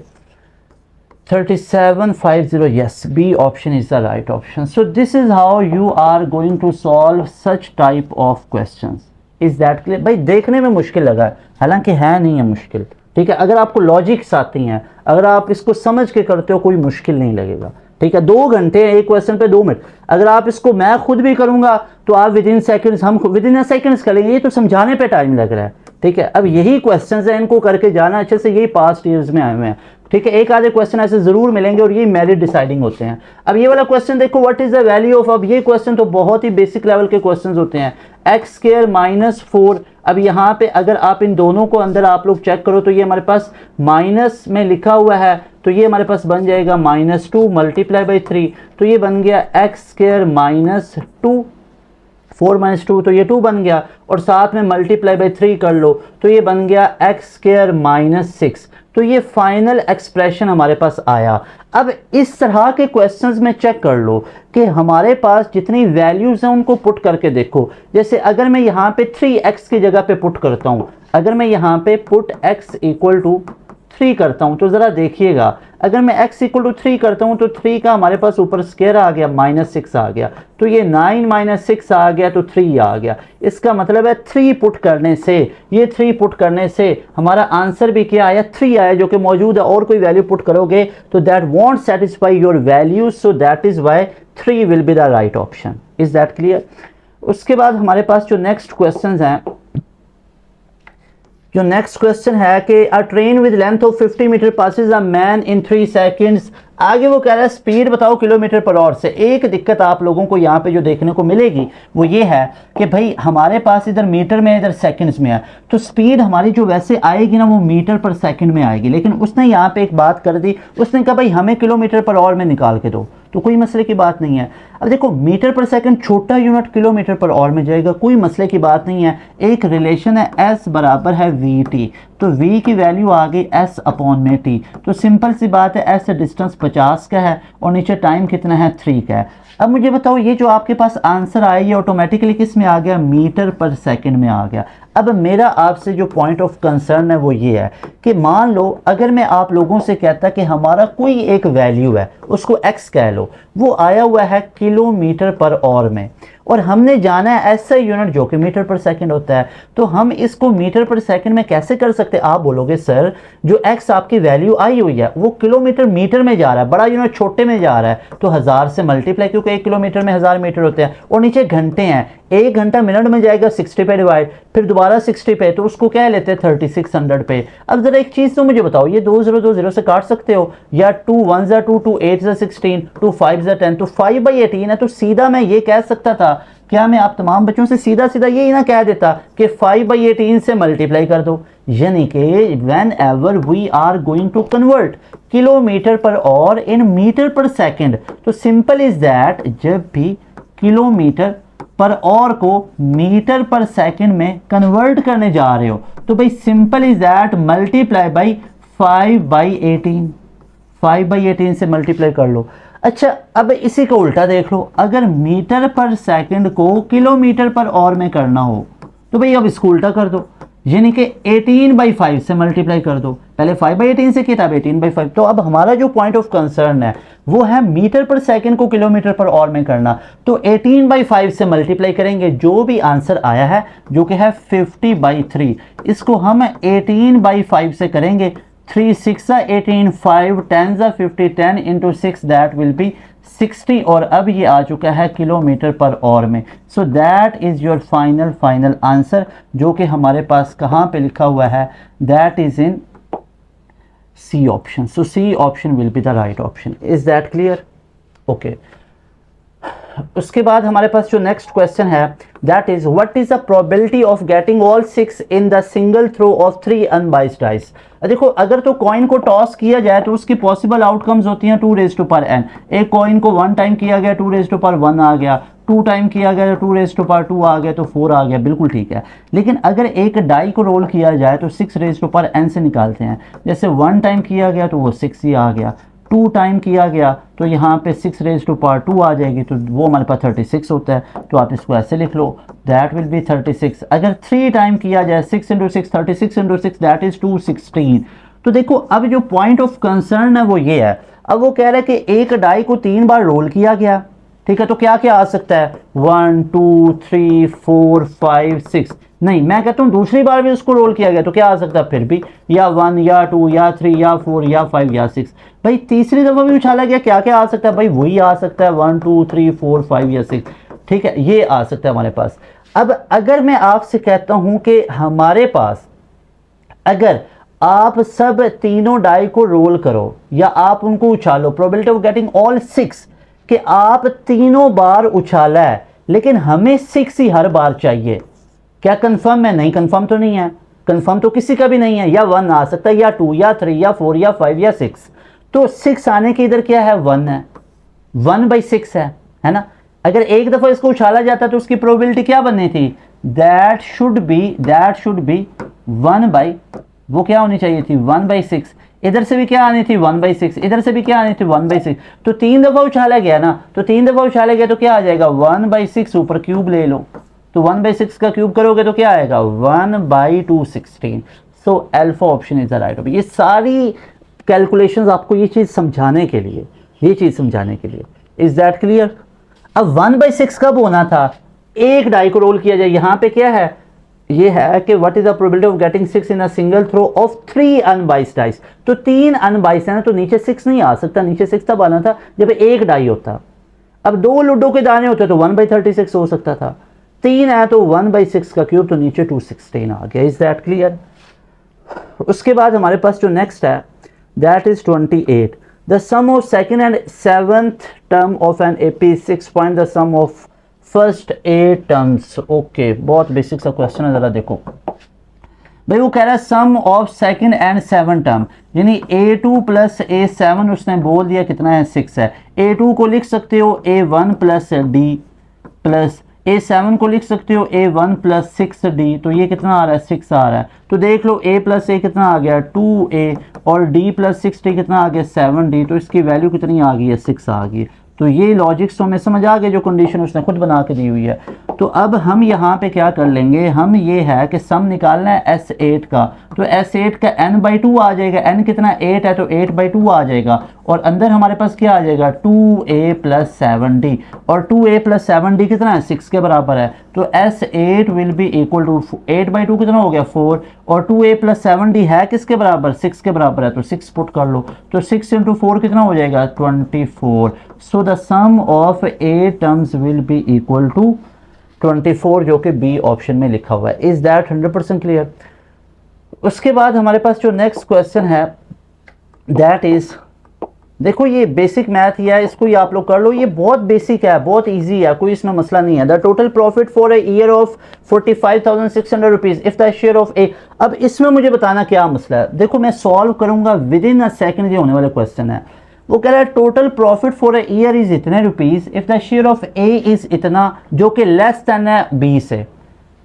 3750, yes, B option is the right option. So this is how you are going to solve such type of questions. Is that clear? भाई देखने में मुश्किल लगा है, हालांकि है नहीं है मुश्किल, ठीक है। अगर आपको लॉजिक्स आती हैं, अगर आप इसको समझ के करते हो, कोई मुश्किल नहीं लगेगा, ठीक है। 2 घंटे एक क्वेश्चन पे 2 मिनट, अगर आप इसको मैं खुद भी करूंगा तो आप विद इन सेकंड्स, हम विद इन सेकंड्स करेंगे, ये तो समझाने पे टाइम लग रहा है, ठीक है। अब यही क्वेश्चंस हैं, इनको करके जाना अच्छे से, यही पास्ट ईयर्स में आए हुए हैं, ठीक है। एक आधे क्वेश्चन ऐसे जरूर मिलेंगे और ये मेरिट डिसाइडिंग होते हैं। अब ये वाला क्वेश्चन देखो, what is the value of, अब ये क्वेश्चन तो बहुत ही बेसिक लेवल के क्वेश्चंस होते हैं, एक्स स्क्वायर माइनस 4। अब यहाँ पे अगर आप इन दोनों को अंदर आप लोग चेक करो तो ये हमारे पास माइनस में लिखा हुआ है, तो ये हमारे पास बन जाएगा -2 मल्टीप्लाई बाई 3, तो ये बन गया एक्स स्क्वायर माइनस 2, 4 - 2 तो ये 2 बन गया, और साथ में मल्टीप्लाई बाई 3 कर लो तो ये बन गया एक्स स्क्वायर माइनस 6। तो ये फाइनल एक्सप्रेशन हमारे पास आया। अब इस तरह के क्वेश्चंस में चेक कर लो कि हमारे पास जितनी वैल्यूज़ हैं उनको पुट करके देखो। जैसे अगर मैं यहाँ पे 3x की जगह पे पुट करता हूँ, अगर मैं यहाँ पे पुट x इक्वल टू 3 करता हूँ, तो ज़रा देखिएगा, अगर मैं x इक्वल टू 3 करता हूँ तो 3 का हमारे पास ऊपर स्क्वायर आ गया, -6 आ गया, तो ये 9 - 6 आ गया, तो 3 आ गया। इसका मतलब है 3 पुट करने से, ये 3 पुट करने से हमारा आंसर भी क्या आया, 3 आया, जो कि मौजूद है। और कोई वैल्यू पुट करोगे तो that won't satisfy your values, so that is y 3 will be the right option. Is that clear? उसके बाद हमारे पास जो नेक्स्ट क्वेश्चन हैं, जो नेक्स्ट क्वेश्चन है कि a train with length of 50 metre passes a man in 3 seconds. आगे वो कह रहा है स्पीड बताओ किलोमीटर पर आवर से। एक दिक्कत आप लोगों को यहाँ पे जो देखने को मिलेगी वो ये है कि भाई हमारे पास इधर मीटर में, इधर सेकंड्स में है, तो स्पीड हमारी जो वैसे आएगी ना वो मीटर पर सेकंड में आएगी, लेकिन उसने यहाँ पे एक बात कर दी, उसने कहा भाई हमें किलोमीटर पर आवर में निकाल के दो, तो कोई मसले की बात नहीं है। अब देखो मीटर पर सेकंड छोटा यूनिट किलोमीटर पर आवर में जाएगा, कोई मसले की बात नहीं है। एक रिलेशन है S बराबर है VT, तो V की वैल्यू आ गई S अपॉन में T, तो सिंपल सी बात है S से डिस्टेंस 50 का है और नीचे टाइम कितना है 3 का है। अब मुझे बताओ ये जो आपके पास आंसर आया ये ऑटोमेटिकली किस में आ गया, मीटर पर सेकंड में आ गया। अब मेरा आपसे जो पॉइंट ऑफ कंसर्न है वो ये है कि मान लो अगर मैं आप लोगों से कहता कि हमारा कोई एक वैल्यू है, उसको x कह लो, वो आया हुआ है किलोमीटर पर आवर में, और हमने जाना है ऐसा यूनिट जो कि मीटर पर सेकंड होता है, तो हम इसको मीटर पर सेकंड में कैसे कर सकते हैं? आप बोलोगे सर जो x आपकी वैल्यू आई हुई है वो किलोमीटर मीटर में जा रहा है, बड़ा यूनिट छोटे में जा रहा है, तो 1000 से मल्टीप्लाई, क्योंकि 1 किलोमीटर में 1000 मीटर होते हैं, और नीचे घंटे हैं, 1 घंटा मिनट में जाएगा 60 पे डिवाइड, फिर दोबारा 60 पे, तो उसको क्या लेते हैं 3600 पे। अब जरा एक चीज तो मुझे बताओ, ये 2 0 2 0 से काट सकते हो, या 2 1 जा 2 2 8 जा 16 2 5 जा 10, तो 5/18 है, तो सीधा मैं ये कह सकता था, क्या मैं आप तमाम बच्चों से सीधा सीधा यही ना कह देता कि 5/18 से मल्टीप्लाई कर दो, यानी कि whenever we are going to convert kilometre per hour in metre per second, तो सिंपल इज दैट जब भी किलोमीटर पर आवर को मीटर पर सेकंड में कन्वर्ट करने जा रहे हो, तो भाई simple is that multiply by 5/18, 5/18 से मल्टीप्लाई कर लो। अच्छा, अब इसी को उल्टा देख लो, अगर मीटर पर सेकंड को किलोमीटर पर आवर में करना हो, तो भाई अब इसको उल्टा कर दो, यानी कि 18/5 से मल्टीप्लाई कर दो। पहले 5/18 से किया था, अब 18/5। तो अब हमारा जो पॉइंट ऑफ कंसर्न है वो है मीटर पर सेकंड को किलोमीटर पर आवर में करना, तो 18/5 से मल्टीप्लाई करेंगे, जो भी आंसर आया है जो कि है 50/3, इसको हम 18/5 से करेंगे, 3 6 18, 5 10 50, 10 into 6 दैट विल बी 60, और अब ये आ चुका है किलोमीटर पर आवर में। So that is your final answer, जो कि हमारे पास कहाँ पे लिखा हुआ है, that is in C option. So C option will be the right option. Is that clear? Okay. उसके बाद हमारे पास जो नेक्स्ट क्वेश्चन है that is what is the probability of getting all 6 in the single throw of 3 unbiased dice. देखो, अगर तो coin को टॉस किया जाए तो उसकी पॉसिबल आउटकम्स होती हैं 2n। एक कॉइन को 1 टाइम किया गया 2(1) आ गया, 2 टाइम किया गया तो 2(2) आ गया, तो 4 आ गया, बिल्कुल ठीक है। लेकिन अगर एक डाई को रोल किया जाए तो 6n से निकालते हैं, जैसे 1 टाइम किया गया तो वो 6 ही आ गया, 2 टाइम किया गया तो यहाँ पे 6(2) आ जाएगी, तो वो हमारे पास 36 होता है, तो आप इसको ऐसे लिख लो, दैट विल बी 36। अगर 3 टाइम किया जाए 6 × 6 36 × 6 दैट इज 216। तो देखो, अब जो पॉइंट ऑफ कंसर्न है वो ये है, अब वो कह रहा है कि एक डाई को 3 बार रोल किया गया, ठीक है, तो क्या क्या आ सकता है, 1 2 3 4 5 6। नहीं, मैं कहता हूँ दूसरी बार भी उसको रोल किया गया तो क्या आ सकता है, फिर भी या 1 या 2 या 3 या 4 या 5 या 6। भाई तीसरी दफ़ा भी उछाला गया, क्या क्या आ सकता है, भाई वही आ सकता है 1 2 3 4 5 या 6, ठीक है, ये आ सकता है हमारे पास। अब अगर मैं आपसे कहता हूँ कि हमारे पास अगर आप सब तीनों डाई को रोल करो या आप उनको उछालो, प्रोबेबिलिटी ऑफ गेटिंग ऑल 6, कि आप तीनों बार उछाला है लेकिन हमें 6 ही हर बार चाहिए, क्या कंफर्म है? नहीं, कंफर्म तो नहीं है, कंफर्म तो किसी का भी नहीं है, या 1 आ सकता है या 2 या 3 या 4 या 5 या 6, तो 6 आने के इधर क्या है, 1 है, 1/6 है ना। अगर एक दफ़ा इसको उछाला जाता तो उसकी प्रोबेबिलिटी क्या बननी थी, दैट शुड बी 1 वो क्या होनी चाहिए थी, 1/6। इधर से भी क्या आनी थी, 1/6, इधर से भी क्या आनी थी, 1/6। तो 3 दफ़ा उछाला गया ना, तो 3 दफ़ा उछाला गया तो क्या आ जाएगा, 1/6 ऊपर क्यूब ले लो, तो 1/6 का क्यूब करोगे तो क्या आएगा, 1/216। So alpha option is the right option. ये सारी कैलकुलेशंस आपको ये चीज़ समझाने के लिए, इज दैट क्लियर? अब 1/6 कब होना था, एक डाई को रोल किया जाए, यहाँ पे क्या है, ये है कि what is the probability of getting 6 in a single throw of 3 unbiased dice. तो 3 अनबाइस्ड है ना, तो नीचे 6 नहीं आ सकता, नीचे 6 तब आना था जब एक डाई होता। अब 2 लूडो के दाने होते तो 1/36 हो सकता था, 3 है तो 1/6 का क्यूब, तो नीचे 216 आ गया। Is that clear? उसके बाद हमारे पास जो नेक्स्ट है that is 28। The sum of second and 7th term of an AP 6 point the sum of first 8 terms. Okay, बहुत बेसिक सा क्वेश्चन है, जरा देखो भाई। वो कह रहा है sum of second and 7 term, यानी A2 + A7 उसने बोल दिया कितना है, 6 है। A2 को लिख सकते हो A1 + D प्लस A7 को लिख सकते हो A1 + 6D, तो ये कितना आ रहा है, 6 आ रहा है। तो देख लो A + A कितना आ गया, 2A, और D + 6D कितना आ गया, 7D, तो इसकी वैल्यू कितनी आ गई है, 6 आ गई है। तो ये लॉजिक्स तो हमें समझ आ गए जो कंडीशन उसने खुद बना के दी हुई है। तो अब हम यहाँ पे क्या कर लेंगे, हम ये है कि सम निकालना है S8 का, तो S8 का n/2 आ जाएगा, n कितना 8 है तो 8/2 आ जाएगा, और अंदर हमारे पास क्या आ जाएगा 2a + 7d, और 2a + 7d कितना है 6 के बराबर है, तो S8 will be equal to 8/2 कितना हो गया 4, और 2a + 7d है किसके बराबर 6 के बराबर है, तो 6 पुट कर लो, तो 6 × 4 कितना हो जाएगा 24। So the sum of a terms will be equal to 24, जो कि बी ऑप्शन में लिखा हुआ है। Is that 100% clear. उसके बाद हमारे पास जो नेक्स्ट क्वेश्चन है दैट इज, देखो ये बेसिक मैथ ही है, इसको ही आप लोग कर लो, ये बहुत बेसिक है, बहुत इजी है, कोई इसमें मसला नहीं है। The total profit for a year of 45,600 rupees if the share of A. अब इसमें मुझे बताना क्या मसला है, देखो मैं सॉल्व करूंगा विद इन अ सेकंड, ये होने वाला क्वेश्चन है। वो कह रहा है total profit for a year is इतने rupees if the share of A is इतना, जो कि लेस देन है बी से,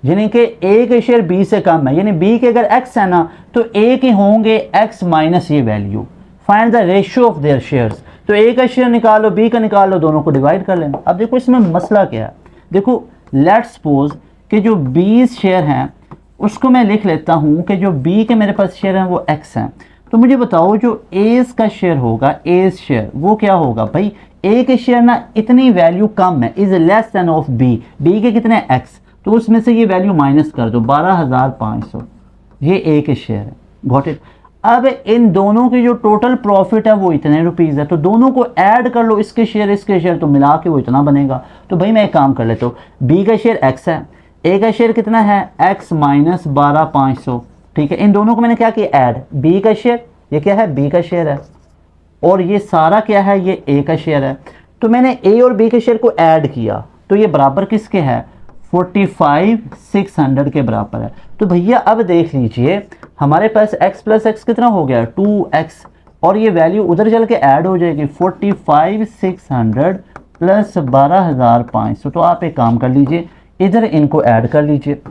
यानी कि ए के शेयर बी से कम है, यानी बी के अगर x है ना तो ए के होंगे x माइनस ये value. Find the ratio of their shares, तो ए का शेयर निकालो बी का निकालो, दोनों को डिवाइड कर लेना। अब देखो इसमें मसला क्या है, देखो लेट्स सपोज कि जो 20 शेयर हैं उसको मैं लिख लेता हूं कि जो बी के मेरे पास शेयर हैं वो x हैं, तो मुझे बताओ जो एस का शेयर होगा, एस शेयर वो क्या होगा भाई, ए के शेयर ना इतनी वैल्यू कम है, is less than of B, B के कितने x, तो उसमें से ये वैल्यू माइनस कर दो 12,500, ये ए के शेयर है, गॉट इट। अब इन दोनों की जो टोटल प्रॉफिट है वो इतने रुपीज़ है, तो दोनों को ऐड कर लो, इसके शेयर तो मिला के वो इतना बनेगा। तो भाई मैं एक काम कर लेता हूँ, बी का शेयर x है, ए का शेयर कितना है x माइनस 12,500, ठीक है। इन दोनों को मैंने क्या किया ऐड, बी का शेयर ये क्या है बी का शेयर है, और ये सारा क्या है ये ए का शेयर है, तो मैंने ए और बी के शेयर को ऐड किया, तो ये बराबर किसके है 45,600 के बराबर है। तो भैया अब देख लीजिए हमारे पास x + x कितना हो गया 2x, और ये वैल्यू उधर चल के ऐड हो जाएगी 45,600 + 12,500। तो आप एक काम कर लीजिए इधर इनको ऐड कर लीजिए,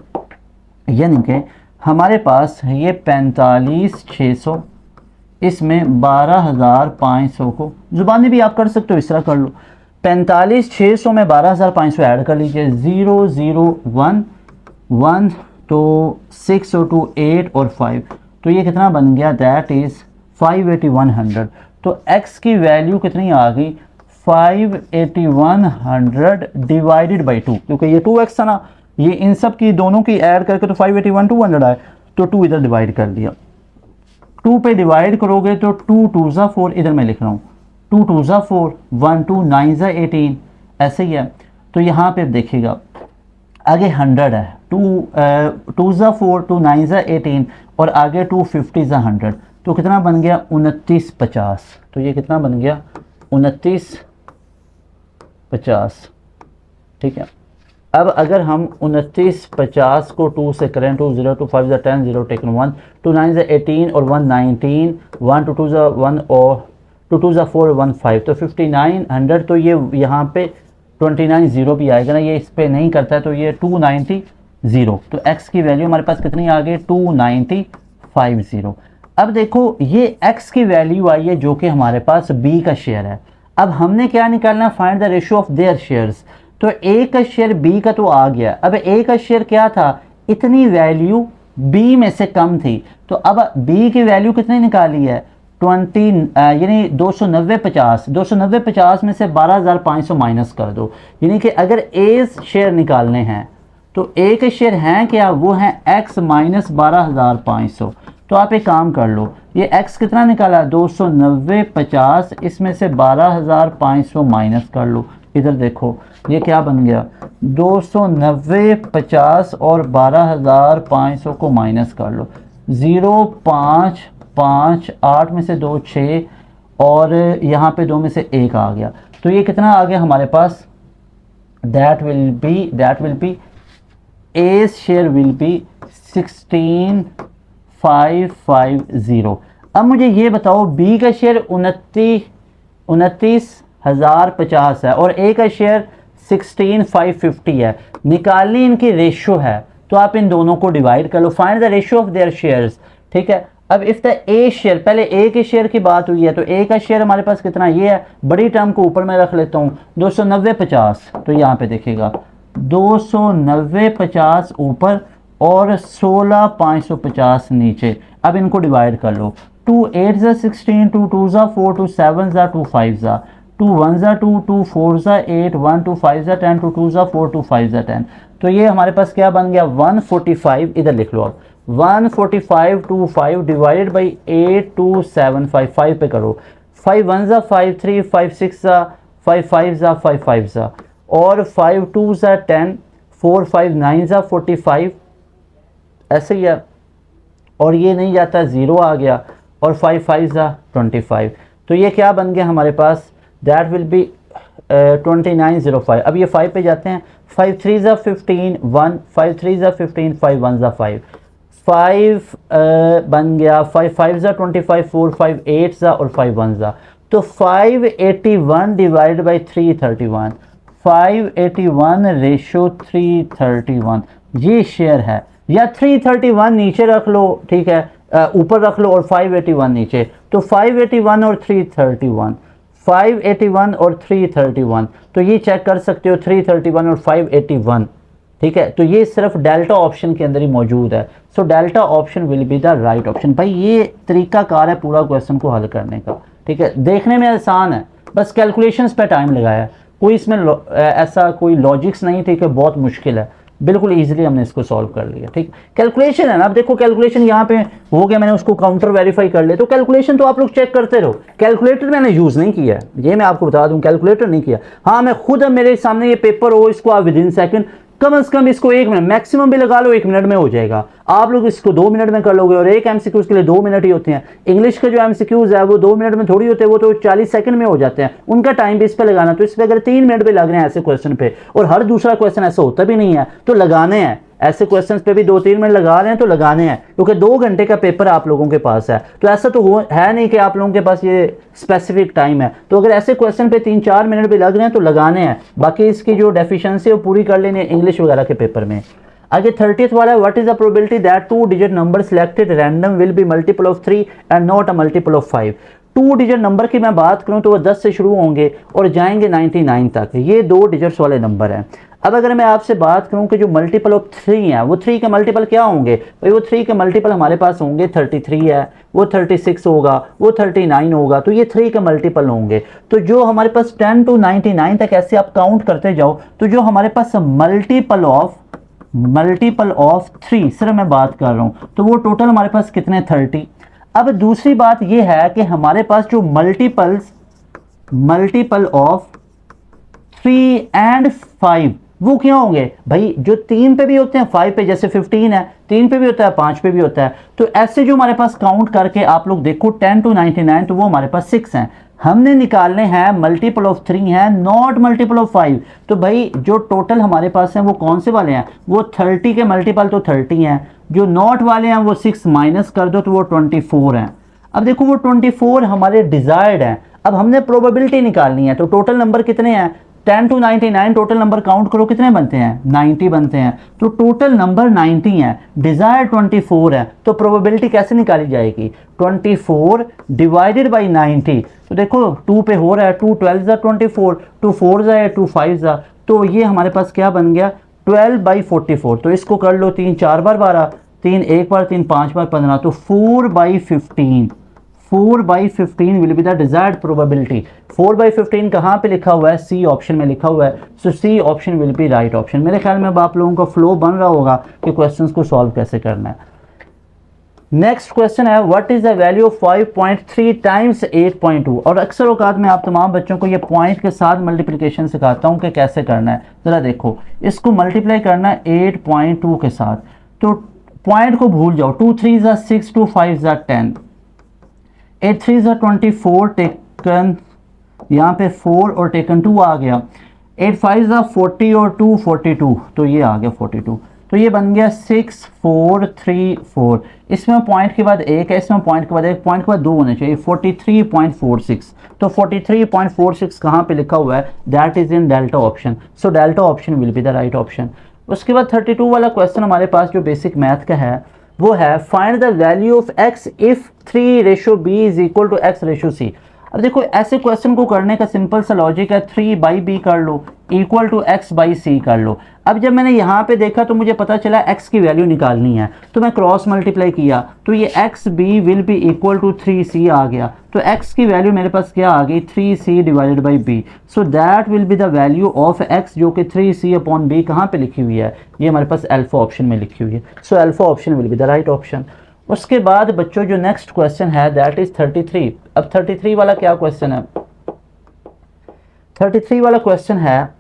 यानी कि हमारे पास ये 45,600, इसमें 12,500 को जुबानी भी आप कर सकते हो, इस तरह कर लो, 45,600 में 12,500 ऐड कर लीजिए, 0 0 1 1 तो 6 और 2 8 और 5, तो ये कितना बन गया दैट इज़ 58100। तो x की वैल्यू कितनी आ गई 58100 डिवाइडेड बाई 2, क्योंकि ये 2x था ना, ये इन सब की दोनों की ऐड करके तो 581 आए, तो 2 इधर डिवाइड कर दिया, 2 पे डिवाइड करोगे तो 2 2 ज़ा 4, इधर मैं लिख रहा हूँ 2 2 ज़ा 4 1 2 9 ज़ा 18, ऐसे ही है। तो यहाँ पे देखिएगा आगे 100 है, 2 2 ज़ा 4 2 9 ज़ा 18, और आगे 250 ज़ा 100, तो कितना बन गया 2950। तो ये कितना बन गया 2950, ठीक है। अब अगर हम 2950 को 2 से करें, 2 0 2 5 10 0 टेकन 1 2 9 ज़ा 18 और 1 19 1 2 2 ज़ा 1 और 2 2 ज़ा 4 1 5, तो 5900। तो ये यहाँ पे 29 0 भी आएगा ना, ये इस पे नहीं करता है, तो ये 290 0, तो x की वैल्यू हमारे पास कितनी आ गई 2950। अब देखो ये x की वैल्यू आई है जो कि हमारे पास b का शेयर है। अब हमने क्या निकालना, find the ratio of their shares. तो a का शेयर b का तो आ गया, अब a का शेयर क्या था, इतनी वैल्यू b में से कम थी, तो अब b की वैल्यू कितनी निकाली है 20 यानी 290 में से 12,500 माइनस कर दो, यानी कि अगर ए शेयर निकालने हैं तो ए के शेयर हैं क्या, वो हैं x माइनस 12,500। तो आप एक काम कर लो, ये x कितना निकाला 290 इसमें से 12,500 माइनस कर लो, इधर देखो ये क्या बन गया 290 और 12,500 को माइनस कर लो, 0 5 5 8 में से 2 6 और यहाँ पे 2 में से 1 आ गया, तो ये कितना आ गया हमारे पास, that will be A share will be 16,550। अब मुझे ये बताओ बी का शेयर 29,050 है और ए का शेयर 16,550 है, निकालनी इनकी रेशियो है, तो आप इन दोनों को डिवाइड कर लो, find the ratio of their shares, ठीक है। अब इफ द ए शेयर, पहले ए के शेयर की बात हुई है तो ए का शेयर हमारे पास कितना ये है, बड़ी टर्म को ऊपर में रख लेता हूँ 290 50, तो यहाँ पे देखिएगा 290 50 ऊपर और 16 550 नीचे। अब इनको डिवाइड कर लो, 2 8 ज़ा 16, 2 2 ज़ा 4, 2 7 ज़ा 2 5 ज़ा, 2 1 ज़ा 2, 2 4 ज़ा 8, 1 2 5 ज़ा 10, 2 2 ज़ा 4, 2 5 ज़ा 10। तो ये हमारे पास क्या बन गया 145, इधर लिख लो आप 14525 डिवाइडेड बाई 8275, 5 पे करो, 5 1 ज़ा 5 3, 5 6 ज़ा 5 5 ज़ा 5 5 ज़ा और 5 2 ज़ा 10, 4 5 9 ज़ा 45, ऐसे ही है। और ये नहीं जाता, ज़ीरो आ गया और 5 5 ज़ा 25, तो ये क्या बन गया हमारे पास, दैट विल बी 2905। अब ये 5 पे जाते हैं, 5 3 ज़ा 15 1, 5 3 ज़ा 15, 5 1 ज़ा 5, 5 बन गया, 5 5 ज़ा 25, 4 5 8 ज़ा और 5 1 ज़ा, तो 581 डिवाइड बाई 331, 581 रेशो 331 ये शेयर है, या 331 नीचे रख लो, ठीक है, ऊपर रख लो और 581 नीचे, तो 581 और 331, 581 और 331, तो ये चेक कर सकते हो 331 और 581, ठीक है। तो ये सिर्फ डेल्टा ऑप्शन के अंदर ही मौजूद है, सो delta option will be the right option. भाई ये तरीका कार है पूरा क्वेश्चन को हल करने का, ठीक है, देखने में आसान है, बस कैलकुलेशंस पे टाइम लगाया है, कोई इसमें ऐसा कोई लॉजिक्स नहीं, ठीक है, बहुत मुश्किल है, बिल्कुल इजीली हमने इसको सॉल्व कर लिया, ठीक। कैलकुलेशन है ना, अब देखो कैलकुलेशन यहाँ पे हो गया, मैंने उसको काउंटर वेरीफाई कर लिया, तो कैलकुलेशन तो आप लोग चेक करते रहो, कैलकुलेटर मैंने यूज़ नहीं किया है, ये मैं आपको बता दूं, कैलकुलेटर नहीं किया। हाँ मैं खुद, अब मेरे सामने ये पेपर हो, इसको आप विद इन सेकंड, कम से कम इसको 1 मिनट मैक्सिमम भी लगा लो, 1 मिनट में हो जाएगा, आप लोग इसको 2 मिनट में कर लोगे, और एक एमसीक्यूज के लिए 2 मिनट ही होते हैं। इंग्लिश के जो एमसीक्यूज है वो 2 मिनट में थोड़ी होते हैं, वो तो 40 सेकंड में हो जाते हैं, उनका टाइम भी इस पे लगाना, तो इस पे अगर 3 मिनट भी लग रहे हैं ऐसे क्वेश्चन पे, और हर दूसरा क्वेश्चन ऐसा होता भी नहीं है, तो लगाने हैं ऐसे क्वेश्चंस पे भी 2-3 मिनट लगा रहे हैं तो लगाने हैं, क्योंकि 2 घंटे का पेपर आप लोगों के पास है, तो ऐसा तो है नहीं कि आप लोगों के पास ये स्पेसिफिक टाइम है, तो अगर ऐसे क्वेश्चन पे 3-4 मिनट भी लग रहे हैं तो लगाने हैं, बाकी इसकी जो डेफिशिएंसी है वो पूरी कर लेनी है इंग्लिश वगैरह के पेपर में। आगे 30th वाला, what is the probability that 2 digit number selected random will be multiple of 3 and not a multiple of 5। 2 digit number की मैं बात करूं तो वो 10 से शुरू होंगे और जाएंगे 99 तक, ये 2 डिजिट्स वाले नंबर हैं। अब अगर मैं आपसे बात करूं कि जो मल्टीपल ऑफ 3 है, वो 3 के मल्टीपल क्या होंगे, भाई वो 3 के मल्टीपल हमारे पास होंगे 33 है, वो 36 होगा, वो 39 होगा, तो ये 3 के मल्टीपल होंगे। तो जो हमारे पास 10 to 99 तक ऐसे आप काउंट करते जाओ, तो जो हमारे पास मल्टीपल ऑफ 3 सिर्फ मैं बात कर रहा हूं, तो वो टोटल हमारे पास कितने 30। अब दूसरी बात ये है कि हमारे पास जो मल्टीपल ऑफ 3 एंड 5 वो क्या होंगे, भाई जो 3 पे भी होते हैं 5 पे, जैसे 15 है 3 पे भी होता है 5 पे भी होता है, तो ऐसे जो हमारे पास काउंट करके आप लोग देखो 10 to 99, तो वो हमारे पास 6 हैं, हमने निकालने हैं मल्टीपल ऑफ 3 है, नॉट मल्टीपल ऑफ 5। तो भाई जो टोटल हमारे पास हैं वो कौन से वाले हैं, वो 30 के मल्टीपल तो 30 हैं, जो नॉट वाले हैं वो 6 माइनस कर दो तो वो 24 हैं। अब देखो वो 24 हमारे डिजायर्ड हैं, अब हमने प्रोबेबिलिटी निकालनी है, तो टोटल नंबर कितने हैं 10 to 99, टोटल नंबर काउंट करो कितने बनते हैं 90 बनते हैं, तो टोटल नंबर 90 है, डिजायर 24 है, तो प्रोबेबिलिटी कैसे निकाली जाएगी 24 डिवाइडेड बाई 90। तो देखो 2 पे हो रहा है, 2 12 जा 24, 2 4 जा 2 5 जा, तो ये हमारे पास क्या बन गया 12/44। तो इसको कर लो 3 4 बार 12, 3 1 बार 3 5 बार 15, तो 4/15, 4/15 will be the desired probability. 4/15 कहाँ पे लिखा हुआ है, सी ऑप्शन में लिखा हुआ है, so C option will be right option. मेरे ख्याल में अब आप लोगों का फ्लो बन रहा होगा कि क्वेश्चंस को सॉल्व कैसे करना है। नेक्स्ट क्वेश्चन है, what is the value of 5.3 times 8.2। और अक्सर औकात में आप तमाम बच्चों को ये पॉइंट के साथ मल्टीप्लिकेशन सिखाता हूँ कि कैसे करना है। ज़रा देखो, इसको मल्टीप्लाई करना है 8.2 के साथ, तो पॉइंट को भूल जाओ, 2 3 जा 6, 2 5 जा 10, 8 3 जा 24, टेकन यहाँ पे 4 और टेकन 2 आ गया, 8 5 जा 40 और 2 42, तो ये आ गया 42, तो ये बन गया 6 4 3 4। इसमें पॉइंट के बाद एक है, इसमें पॉइंट के बाद एक, पॉइंट के बाद 2 होने चाहिए, 43.46। तो 43.46 कहाँ पे लिखा हुआ है, that is in delta option, so delta option will be the right option. उसके बाद 32 वाला क्वेश्चन हमारे पास जो बेसिक मैथ का है, वो है find the value of x if 3:b is equal to x/c। अब देखो ऐसे क्वेश्चन को करने का सिंपल सा लॉजिक है, 3/b कर लो इक्वल टू x/c कर लो। अब जब मैंने यहाँ पे देखा तो मुझे पता चला x की वैल्यू निकालनी है, तो मैं क्रॉस मल्टीप्लाई किया तो ये xb will be equal to 3c आ गया। तो x की वैल्यू मेरे पास क्या आ गई, 3c divided by b। So that will be the value of x, जो कि 3c अपॉन b कहाँ पे लिखी हुई है, ये हमारे पास अल्फा ऑप्शन में लिखी हुई है। So alpha option will be the right option. उसके बाद बच्चों जो नेक्स्ट क्वेश्चन है दैट इज 33। अब 33 वाला क्या क्वेश्चन है, 33 वाला क्वेश्चन है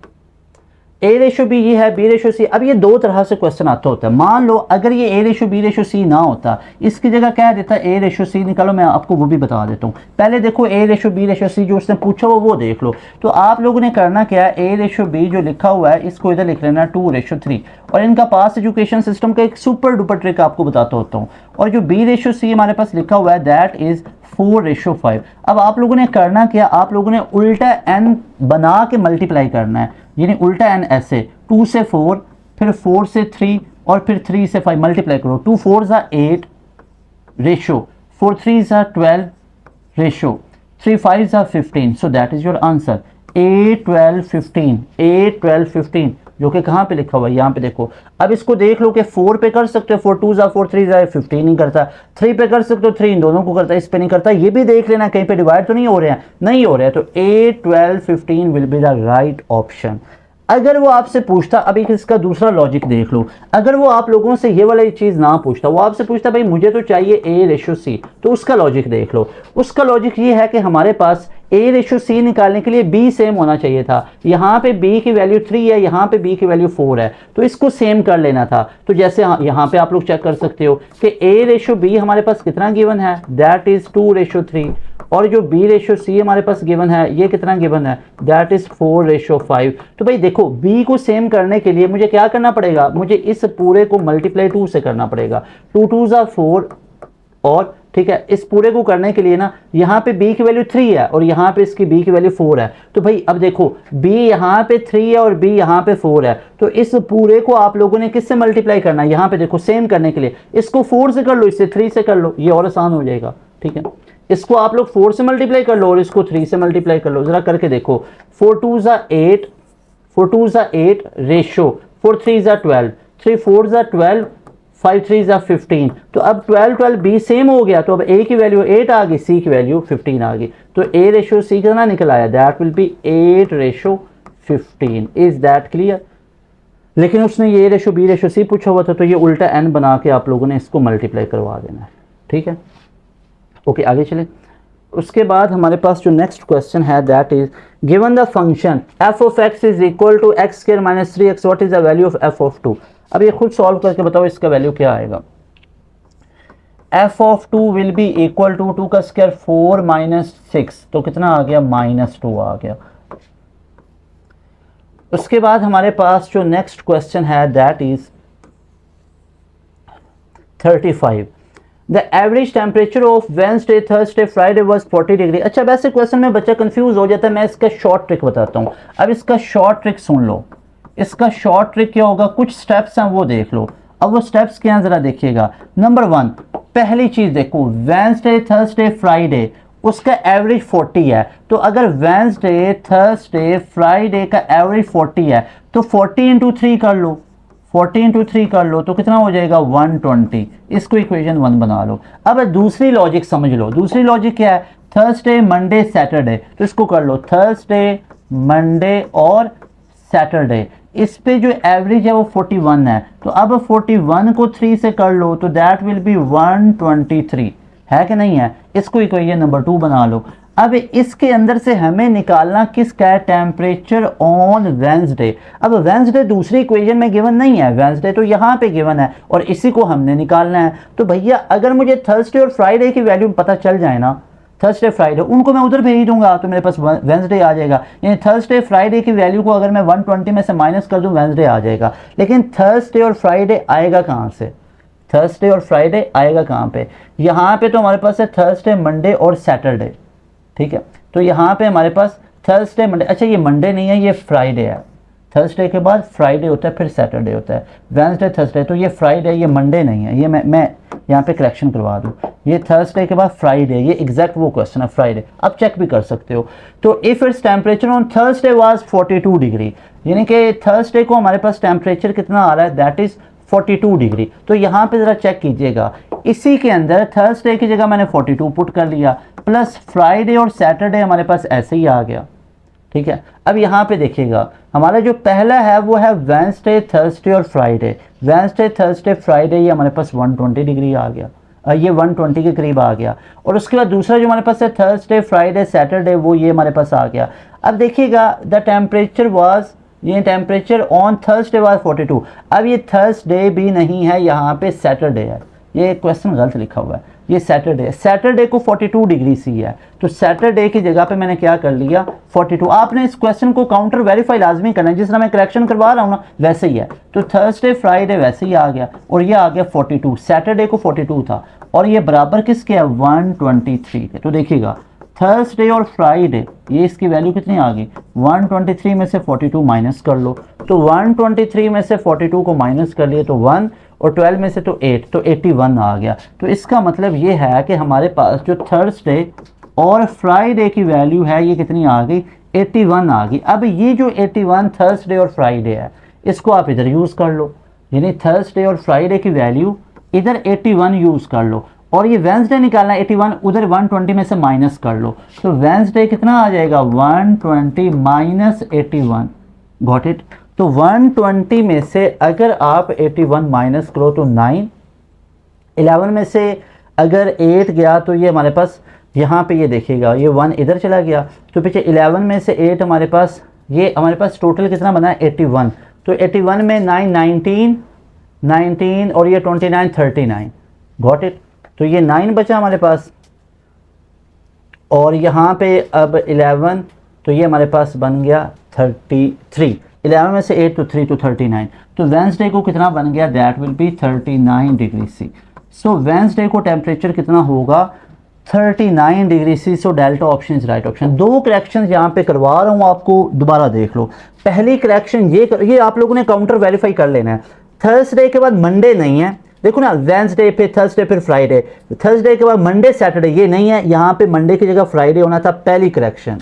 a/b ये है b/c। अब ये दो तरह से क्वेश्चन आता होता है। मान लो अगर ये a/b/c ना होता, इसकी जगह कह देता a/c निकालो, मैं आपको वो भी बता देता हूँ। पहले देखो a/b/c जो उसने पूछा वो देख लो। तो आप लोगों ने करना क्या है, a/b जो लिखा हुआ है इसको इधर लिख लेना 2/3। और इनका पास एजुकेशन सिस्टम का एक सुपर डुपर ट्रिक आपको बताता होता हूँ। और जो b/c हमारे पास लिखा हुआ है दैट इज 4/5। अब आप लोगों ने करना क्या, आप लोगों ने उल्टा n बना के मल्टीप्लाई करना है, यानी उल्टा n ऐसे 2 से 4, फिर 4 से 3 और फिर 3 से 5 मल्टीप्लाई करो। 2 4 8 ratio, 4 3 12 ratio, 3 5 15। So that is your answer 8 12 15, 8 12 15, जो कि कहाँ पे लिखा हुआ है, यहाँ पे देखो। अब इसको देख लो कि 4 पे कर सकते हो, 4 2 4 3 15 नहीं करता, 3 पे कर सकते हो, 3 इन दोनों को करता है, इस पे नहीं करता। ये भी देख लेना कहीं पे डिवाइड तो नहीं हो रहे हैं, नहीं हो रहे हैं। तो 8 12 15 will be the right option. अगर वो आपसे पूछता, अभी इसका दूसरा लॉजिक देख लो, अगर वो आप लोगों से ये वाली चीज़ ना पूछता, वो आपसे पूछता भाई मुझे तो चाहिए a/c, तो उसका लॉजिक देख लो। उसका लॉजिक ये है कि हमारे पास a/c निकालने के लिए b सेम होना चाहिए था। यहाँ पे b की वैल्यू 3 है, यहाँ पे b की वैल्यू 4 है, तो इसको सेम कर लेना था। तो जैसे यहाँ पे आप लोग चेक कर सकते हो कि a/b हमारे पास कितना गिवन है, दैट इज 2/3। और जो b/c हमारे पास गिवन है ये कितना गिवन है, दैट इज 4/5। तो भाई देखो b को सेम करने के लिए मुझे क्या करना पड़ेगा, मुझे इस पूरे को मल्टीप्लाई 2 से करना पड़ेगा। 2 2 4 और ठीक है, इस पूरे को करने के लिए ना यहाँ पे b की वैल्यू 3 है और यहाँ पे इसकी b की वैल्यू 4 है। तो भाई अब देखो b यहाँ पे 3 है और b यहाँ पे 4 है, तो इस पूरे को आप लोगों ने किससे मल्टीप्लाई करना है, यहाँ पे देखो सेम करने के लिए इसको 4 से कर लो, इससे 3 से कर लो, ये और आसान हो जाएगा। ठीक है, इसको आप लोग 4 से मल्टीप्लाई कर लो और इसको 3 से मल्टीप्लाई कर लो, जरा करके देखो। 4 2 8, 4 2 8 रेशो, 4 3 12, 3 4 12, 5 3 15। तो अब 12 12 b सेम हो गया, तो अब a की वैल्यू 8 आ गई, c की वैल्यू 15 आ गई। तो a/c कितना निकल आया, that will B 8/15। Is that clear. लेकिन उसने ये a/b/c पूछा हुआ था, तो ये उल्टा n बना के आप लोगों ने इसको मल्टीप्लाई करवा देना है। ठीक है, ओके आगे चले। उसके बाद हमारे पास जो नेक्स्ट क्वेश्चन है that is given the function f of x is equal to x square minus 3x, what is the value of f of 2। अब ये खुद सॉल्व करके बताओ इसका वैल्यू क्या आएगा। f of 2 will be equal to 2 का स्क्वायर 4 माइनस 6, तो कितना आ गया, -2 आ गया। उसके बाद हमारे पास जो नेक्स्ट क्वेश्चन है that is 35। The average temperature of Wednesday Thursday Friday was 40 degree. अच्छा वैसे क्वेश्चन में बच्चा कंफ्यूज हो जाता है, मैं इसका शॉर्ट ट्रिक बताता हूँ। अब इसका शॉर्ट ट्रिक सुन लो। इसका शॉर्ट ट्रिक क्या होगा, कुछ स्टेप्स हैं वो देख लो। अब वो स्टेप्स क्या हैं जरा देखिएगा। नंबर 1, पहली चीज देखो, वेंसडे थर्सडे फ्राइडे उसका एवरेज 40 है। तो अगर वेंसडे थर्सडे फ्राइडे का एवरेज 40 है तो 40 इंटू 3 कर लो, 40 इंटू 3 कर लो, तो कितना हो जाएगा 120। इसको इक्वेशन 1 बना लो। अब दूसरी लॉजिक समझ लो। दूसरी लॉजिक क्या है, थर्सडे मंडे सैटरडे, तो इसको कर लो थर्सडे मंडे और सैटरडे। इस पे जो एवरेज है वो 41 है, तो अब 41 को 3 से कर लो, तो दैट विल बी 123, है कि नहीं है। इसको इक्वेशन नंबर 2 बना लो। अब इसके अंदर से हमें निकालना किसका है, टेम्परेचर ऑन वेंसडे। अब वेंसडे दूसरी इक्वेशन में गिवन नहीं है, वेंसडे तो यहाँ पे गिवन है और इसी को हमने निकालना है। तो भैया अगर मुझे थर्सडे और फ्राइडे की वैल्यू पता चल जाए ना, थर्सडे फ्राइडे उनको मैं उधर भेज दूंगा, तो मेरे पास वेंसडे आ जाएगा। यानी थर्सडे फ्राइडे की वैल्यू को अगर मैं 120 में से माइनस कर दूं, वेंसडे आ जाएगा। लेकिन थर्सडे और फ्राइडे आएगा कहाँ से, थर्सडे और फ्राइडे आएगा कहाँ पे, यहाँ पे तो हमारे पास है थर्सडे मंडे और सैटरडे। ठीक है, तो यहाँ पे हमारे पास थर्सडे मंडे, अच्छा ये मंडे नहीं है ये फ्राइडे है, थर्सडे के बाद फ्राइडे होता है, फिर सैटरडे होता है, वेंसडे थर्सडे, तो ये फ्राइडे, ये मंडे नहीं है, ये मैं यहाँ पे करेक्शन करवा दूँ, ये थर्सडे के बाद फ्राइडे, ये एग्जैक्ट वो क्वेश्चन है फ्राइडे, आप चेक भी कर सकते हो। तो if its temperature on Thursday was 42 degree, यानी कि थर्सडे को हमारे पास टेम्परेचर कितना आ रहा है, दैट इज़ 42 डिग्री। तो यहाँ पे ज़रा चेक कीजिएगा, इसी के अंदर थर्सडे की जगह मैंने 42 पुट कर लिया, प्लस फ्राइडे और सैटरडे हमारे पास ऐसे ही आ गया, ठीक है। अब यहाँ पे देखिएगा, हमारा जो पहला है वो है वेंसडे थर्सडे और फ्राइडे, वेंसडे थर्सडे फ्राइडे, ये हमारे पास 120 डिग्री आ गया, ये 120 के करीब आ गया। और उसके बाद दूसरा जो हमारे पास है थर्सडे फ्राइडे सैटरडे, वो ये हमारे पास आ गया। अब देखिएगा, द टेम्परेचर वाज, ये टेम्परेचर ऑन थर्सडे वाज 42, अब ये थर्सडे भी नहीं है, यहाँ पे सैटरडे है, ये क्वेश्चन गलत लिखा हुआ है, ये सैटरडे है, सैटरडे को 42 डिग्री सी है, तो सैटरडे की जगह पे मैंने क्या कर लिया 42। आपने इस क्वेश्चन को काउंटर वेरीफाई लाजमी करना है, जिस तरह मैं करेक्शन करवा रहा हूँ ना वैसे ही है। तो थर्सडे फ्राइडे वैसे ही आ गया, और ये आ गया 42, सैटरडे को 42 था, और ये बराबर किसके है 123 के। तो देखिएगा थर्सडे और फ्राइडे, ये इसकी वैल्यू कितनी आ गई, 123 में से 42 माइनस कर लो, तो 123 में से 42 को माइनस कर लिए तो 1, और 12 में से तो 8, तो 81 आ गया। तो इसका मतलब ये है कि हमारे पास जो थर्सडे और फ्राइडे की वैल्यू है ये कितनी आ गई, 81 आ गई। अब ये जो 81 थर्सडे और फ्राइडे है, इसको आप इधर यूज़ कर लो, यानी थर्सडे और फ्राइडे की वैल्यू इधर 81 यूज़ कर लो, और ये वेंसडे निकालना 81, उधर 120 में से माइनस कर लो, तो वेंसडे कितना आ जाएगा 120 माइनस 81, गॉट इट। तो 120 में से अगर आप 81 माइनस करो तो 9, 11 में से अगर 8 गया तो ये हमारे पास यहाँ पे ये देखिएगा ये 1 इधर चला गया, तो पीछे 11 में से 8 हमारे पास, ये हमारे पास टोटल कितना बना है 81, तो 81 में 9 19 और ये 29 39, गॉट इट। तो ये 9 बचा हमारे पास, और यहाँ पे अब 11, तो ये हमारे पास बन गया 33, 11 में से 8 तो 3 तो 39, तो वेंसडे को कितना बन गया, that will be 39 degree C. So Wednesday को टेम्परेचर कितना होगा 39 degree C. So delta option is right option. दो करेक्शन यहाँ पे करवा रहा हूँ आपको, दोबारा देख लो। पहली करेक्शन ये आप लोगों ने काउंटर वेरीफाई कर लेना है, थर्सडे के बाद मंडे नहीं है, देखो ना वेंसडे फिर थर्सडे फिर फ्राइडे, थर्सडे के बाद मंडे सैटरडे, ये नहीं है, यहाँ पे मंडे की जगह फ्राइडे होना था, पहली करेक्शन,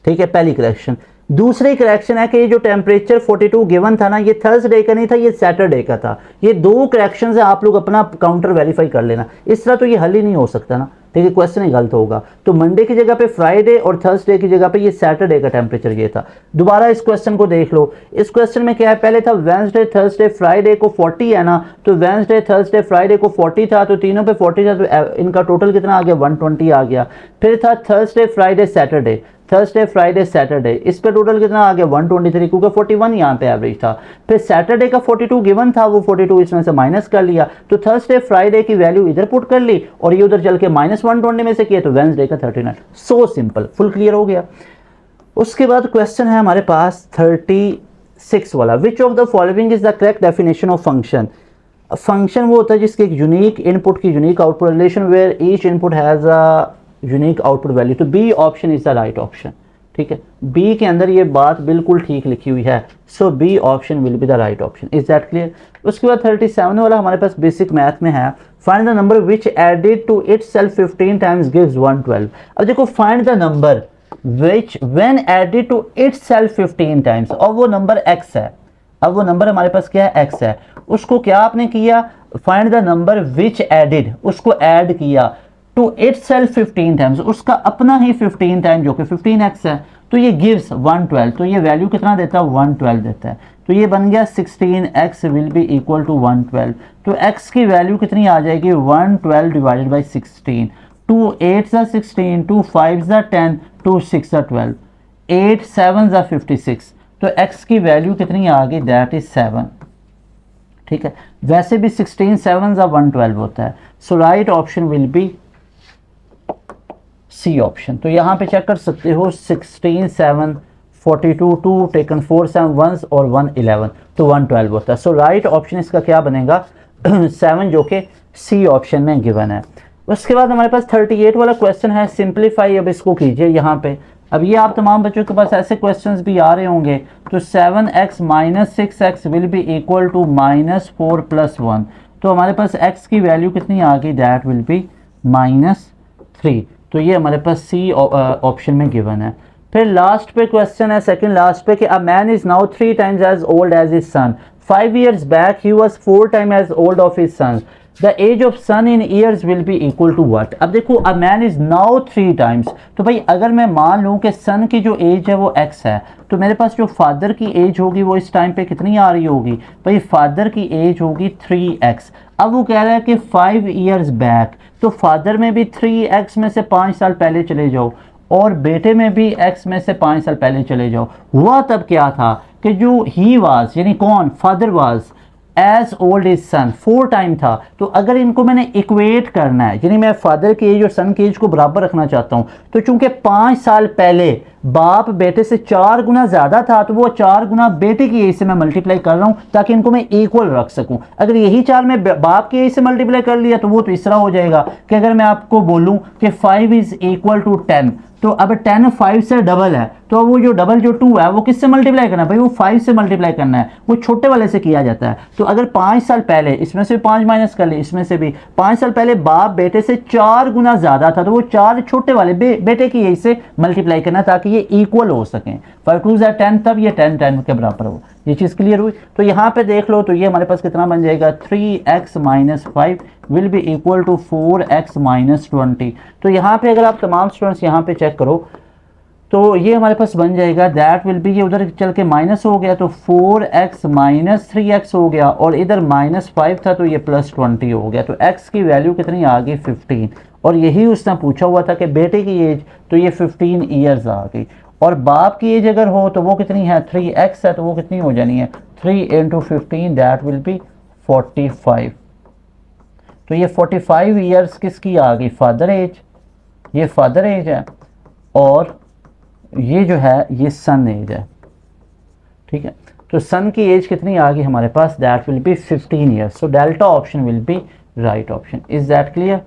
ठीक है, पहली करेक्शन। दूसरी करेक्शन है कि ये जो टेम्परेचर 42 गिवन था ना, ये थर्सडे का नहीं था, ये सैटरडे का था। ये दो करेक्शन है, आप लोग अपना काउंटर वेरीफाई कर लेना, इस तरह तो ये हल ही नहीं हो सकता ना, ठीक है, क्वेश्चन ही गलत होगा। तो मंडे की जगह पे फ्राइडे और थर्सडे की जगह पे ये सैटरडे का टेम्परेचर ये था। दोबारा इस क्वेश्चन को देख लो, इस क्वेश्चन में क्या है, पहले था वेंसडे थर्सडे फ्राइडे को 40 है ना, तो वेंसडे थर्सडे फ्राइडे को 40 था, तो तीनों पे 40 था, तो इनका टोटल कितना आ गया 120 आ गया। फिर था Thursday Friday Saturday, Thursday Friday Saturday, इस पे टोटल कितना आ गया 123, क्योंकि 41 यहाँ पे एवरेज था। फिर सैटरडे का 42 गिवन था, वो 42 इसमें से माइनस कर लिया, तो थर्सडे फ्राइडे की वैल्यू इधर पुट कर ली, और ये उधर चल के -120 में से किया, तो वेंसडे का 39। सो सिंपल, फुल क्लियर हो गया। उसके बाद क्वेश्चन है हमारे पास 36 वाला, which of the following is the correct definition of function. Function वो होता है जिसके एक यूनिक इनपुट की unique output relation, where each input has a unique output value. तो b option is the right option, ठीक है, बी के अंदर ये बात बिल्कुल ठीक लिखी हुई है। So B option will be the right option. Is that clear? उसके बाद 37 वाला हमारे पास बेसिक मैथ में है, find the number which added to itself 15 times gives 112। अब देखो, find the number which when added to itself 15 times, और वो नंबर x है। अब वो नंबर हमारे पास क्या है, x है। उसको क्या आपने किया, find the number which added, उसको ऐड किया टू इटसेल्फ 15 टाइम्स, उसका अपना ही 15 टाइम जो कि 15x है, तो ये गिव्स 112, तो ये वैल्यू कितना देता है 112 देता है। तो ये बन गया 16x will be equal to 112। तो x की वैल्यू कितनी आ जाएगी 112 डिवाइडेड बाई 16। 2 8 16, 2 5 10, 2 6 12, 8 7 56। तो x की वैल्यू कितनी आ गई, दैट इज 7, ठीक है। वैसे भी 16 7 112 होता है। So right option will be c option. तो यहाँ पे चेक कर सकते हो 16 7 42, 2 टेकन 4 7 1 और 1 11, तो 112 होता है। सो राइट ऑप्शन इसका क्या बनेगा 7, जो कि सी ऑप्शन में गिवन है। उसके बाद हमारे पास 38 वाला क्वेश्चन है, सिंप्लीफाई अब इसको कीजिए। यहाँ पे अब ये आप तमाम बच्चों के पास ऐसे क्वेश्चंस भी आ रहे होंगे, तो 7x minus 6x will be equal to minus 4 plus 1, तो हमारे पास x की वैल्यू कितनी आ गई, दैट विल बी -3। तो ये हमारे पास सी ऑप्शन में गिवन है। फिर लास्ट पे क्वेश्चन है, सेकंड लास्ट पे, कि a man is now 3 times as old as his son, 5 years back he was 4 times as old of his son, the age of son in years will be equal to what। अब देखो a man is now 3 times, तो भाई अगर मैं मान लूँ कि सन की जो एज है वो x है, तो मेरे पास जो फादर की एज होगी वो इस टाइम पे कितनी आ रही होगी, भाई फादर की एज होगी 3x। अब वो कह रहा है कि 5 years back, तो फादर में भी 3x में से 5 साल पहले चले जाओ और बेटे में भी x में से 5 साल पहले चले जाओ। हुआ तब क्या था कि जो ही वाज, यानी कौन, father was as old is son, 4 time था। तो अगर इनको मैंने इक्वेट करना है, यानी मैं फादर की एज और सन की एज को बराबर रखना चाहता हूँ, तो चूंकि 5 साल पहले बाप बेटे से 4 गुना ज़्यादा था, तो वो 4 गुना बेटे की एज से मैं मल्टीप्लाई कर रहा हूँ ताकि इनको मैं इक्वल रख सकूँ। अगर यही 4 मैं बाप की एज से मल्टीप्लाई कर लिया तो वो तो इस तरह हो जाएगा कि अगर मैं आपको बोलूँ कि 5 इज इक्वल टू 10, तो अब 10 5 से डबल है, तो वो जो डबल जो 2 है वो किससे मल्टीप्लाई करना है, भाई वो 5 से मल्टीप्लाई करना है, वो छोटे वाले से किया जाता है। तो अगर 5 साल पहले, इसमें से 5 माइनस कर ले, इसमें से भी 5 साल पहले बाप बेटे से 4 गुना ज़्यादा था, तो वो 4 छोटे वाले बेटे की एज से मल्टीप्लाई करना ताकि ये इक्वल हो सकें। 5 2 ज़ा 10, तब ये 10 10 के बराबर हो। ये चीज़ क्लियर हुई। तो यहाँ पे देख लो, तो ये हमारे पास कितना बन जाएगा, 3x minus 5 will be equal to 4x minus 20। तो यहाँ पे अगर आप तमाम स्टूडेंट्स यहाँ पे चेक करो, तो ये हमारे पास बन जाएगा, दैट विल बी, ये उधर चल के माइनस हो गया तो 4x माइनस 3x हो गया, और इधर -5 था तो ये +20 हो गया। तो x की वैल्यू कितनी आ गई, 15। और यही उसने पूछा हुआ था कि बेटे की एज, तो ये 15 ईयर्स आ गई। और बाप की एज अगर हो तो वो कितनी है, 3x है, तो वो कितनी हो जानी है, 3 × 15, दैट विल बी 45। तो ये 45 ईयर्स किसकी आ गई, फादर एज, ये फादर एज है, और ये जो है ये सन एज है। ठीक है, तो सन की एज कितनी आ गई हमारे पास, that will be 15 years. So delta option will be right option. Is that clear.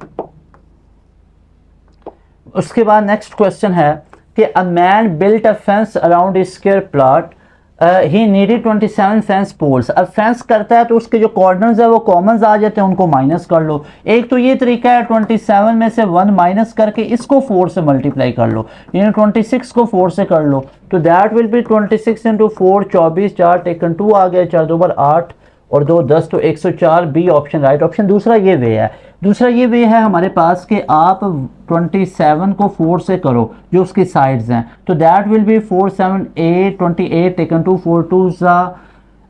उसके बाद नेक्स्ट क्वेश्चन है कि a man built a fence around a square plot, he needed 27 fence poles. अब फेंस करता है तो उसके जो कॉर्नर्स है वो कॉमन्स आ जाते हैं, उनको माइनस कर लो। एक तो ये तरीका है, 27 में से 1 माइनस करके इसको 4 से मल्टीप्लाई कर लो, यानी 26 को 4 से कर लो, तो दैट विल बी 26 × 4, 24, 4 टेकन 2 आ गया, 4 2 बार 8 और 2 10, तो 104। B option right option. दूसरा ये वे है, दूसरा ये वे है हमारे पास कि आप 27 को 4 से करो जो उसकी साइड्स हैं, तो दैट विल बी 4 7 8 28 टेकन 2 4 2 ज़ा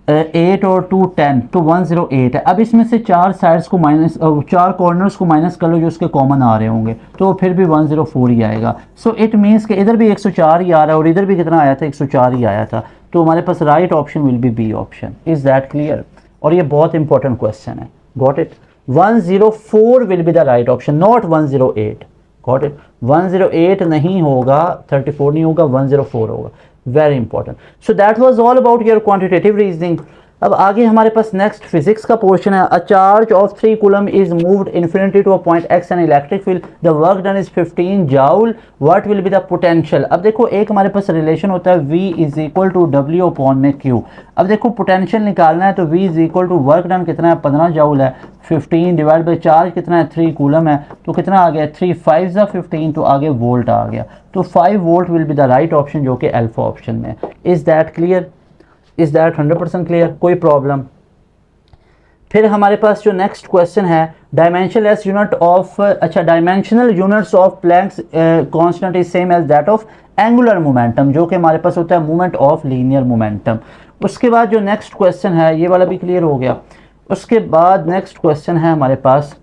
8 और 2 10, तो 108 है। अब इसमें से 4 साइड्स को माइनस, 4 कॉर्नर्स को माइनस कर लो जो उसके कॉमन आ रहे होंगे, तो फिर भी 104 ही आएगा। सो इट मीन्स कि इधर भी 104 ही आ रहा है और इधर भी कितना आया था, 104 ही आया था। तो हमारे पास right option will be B option. Is that clear. और ये बहुत इंपॉर्टेंट क्वेश्चन है, got it. 104 will be the right option, not 108, got it. 108 नहीं होगा, 34 नहीं होगा, 104 होगा। Very important. So that was all about your quantitative reasoning. अब आगे हमारे पास नेक्स्ट फिजिक्स का पोर्शन है। A charge of 3 coulomb is moved infinity to a point x an electric field, the work done is 15 joule, what will be the potential. अब देखो एक हमारे पास रिलेशन होता है V is equal to W upon में Q। अब देखो पोटेंशियल निकालना है तो V is equal to work done कितना है, 15 जूल है, 15 डिवाइड बाई चार्ज कितना है, 3 कूलम है, तो कितना आ गया, 3 5 ज़ा 15, तो आगे वोल्ट आ गया, तो 5 volt will be the right option जो कि अल्फा ऑप्शन में। Is that clear. Is that 100% clear, कोई प्रॉब्लम। फिर हमारे पास जो नेक्स्ट क्वेश्चन है, डायमेंशनलेस यूनिट ऑफ, अच्छा dimensional units of Planck's constant is same as that of angular momentum, जो कि हमारे पास होता है मूवमेंट ऑफ लीनियर मोमेंटम। उसके बाद जो नेक्स्ट क्वेश्चन है, ये वाला भी क्लियर हो गया। उसके बाद नेक्स्ट क्वेश्चन है हमारे पास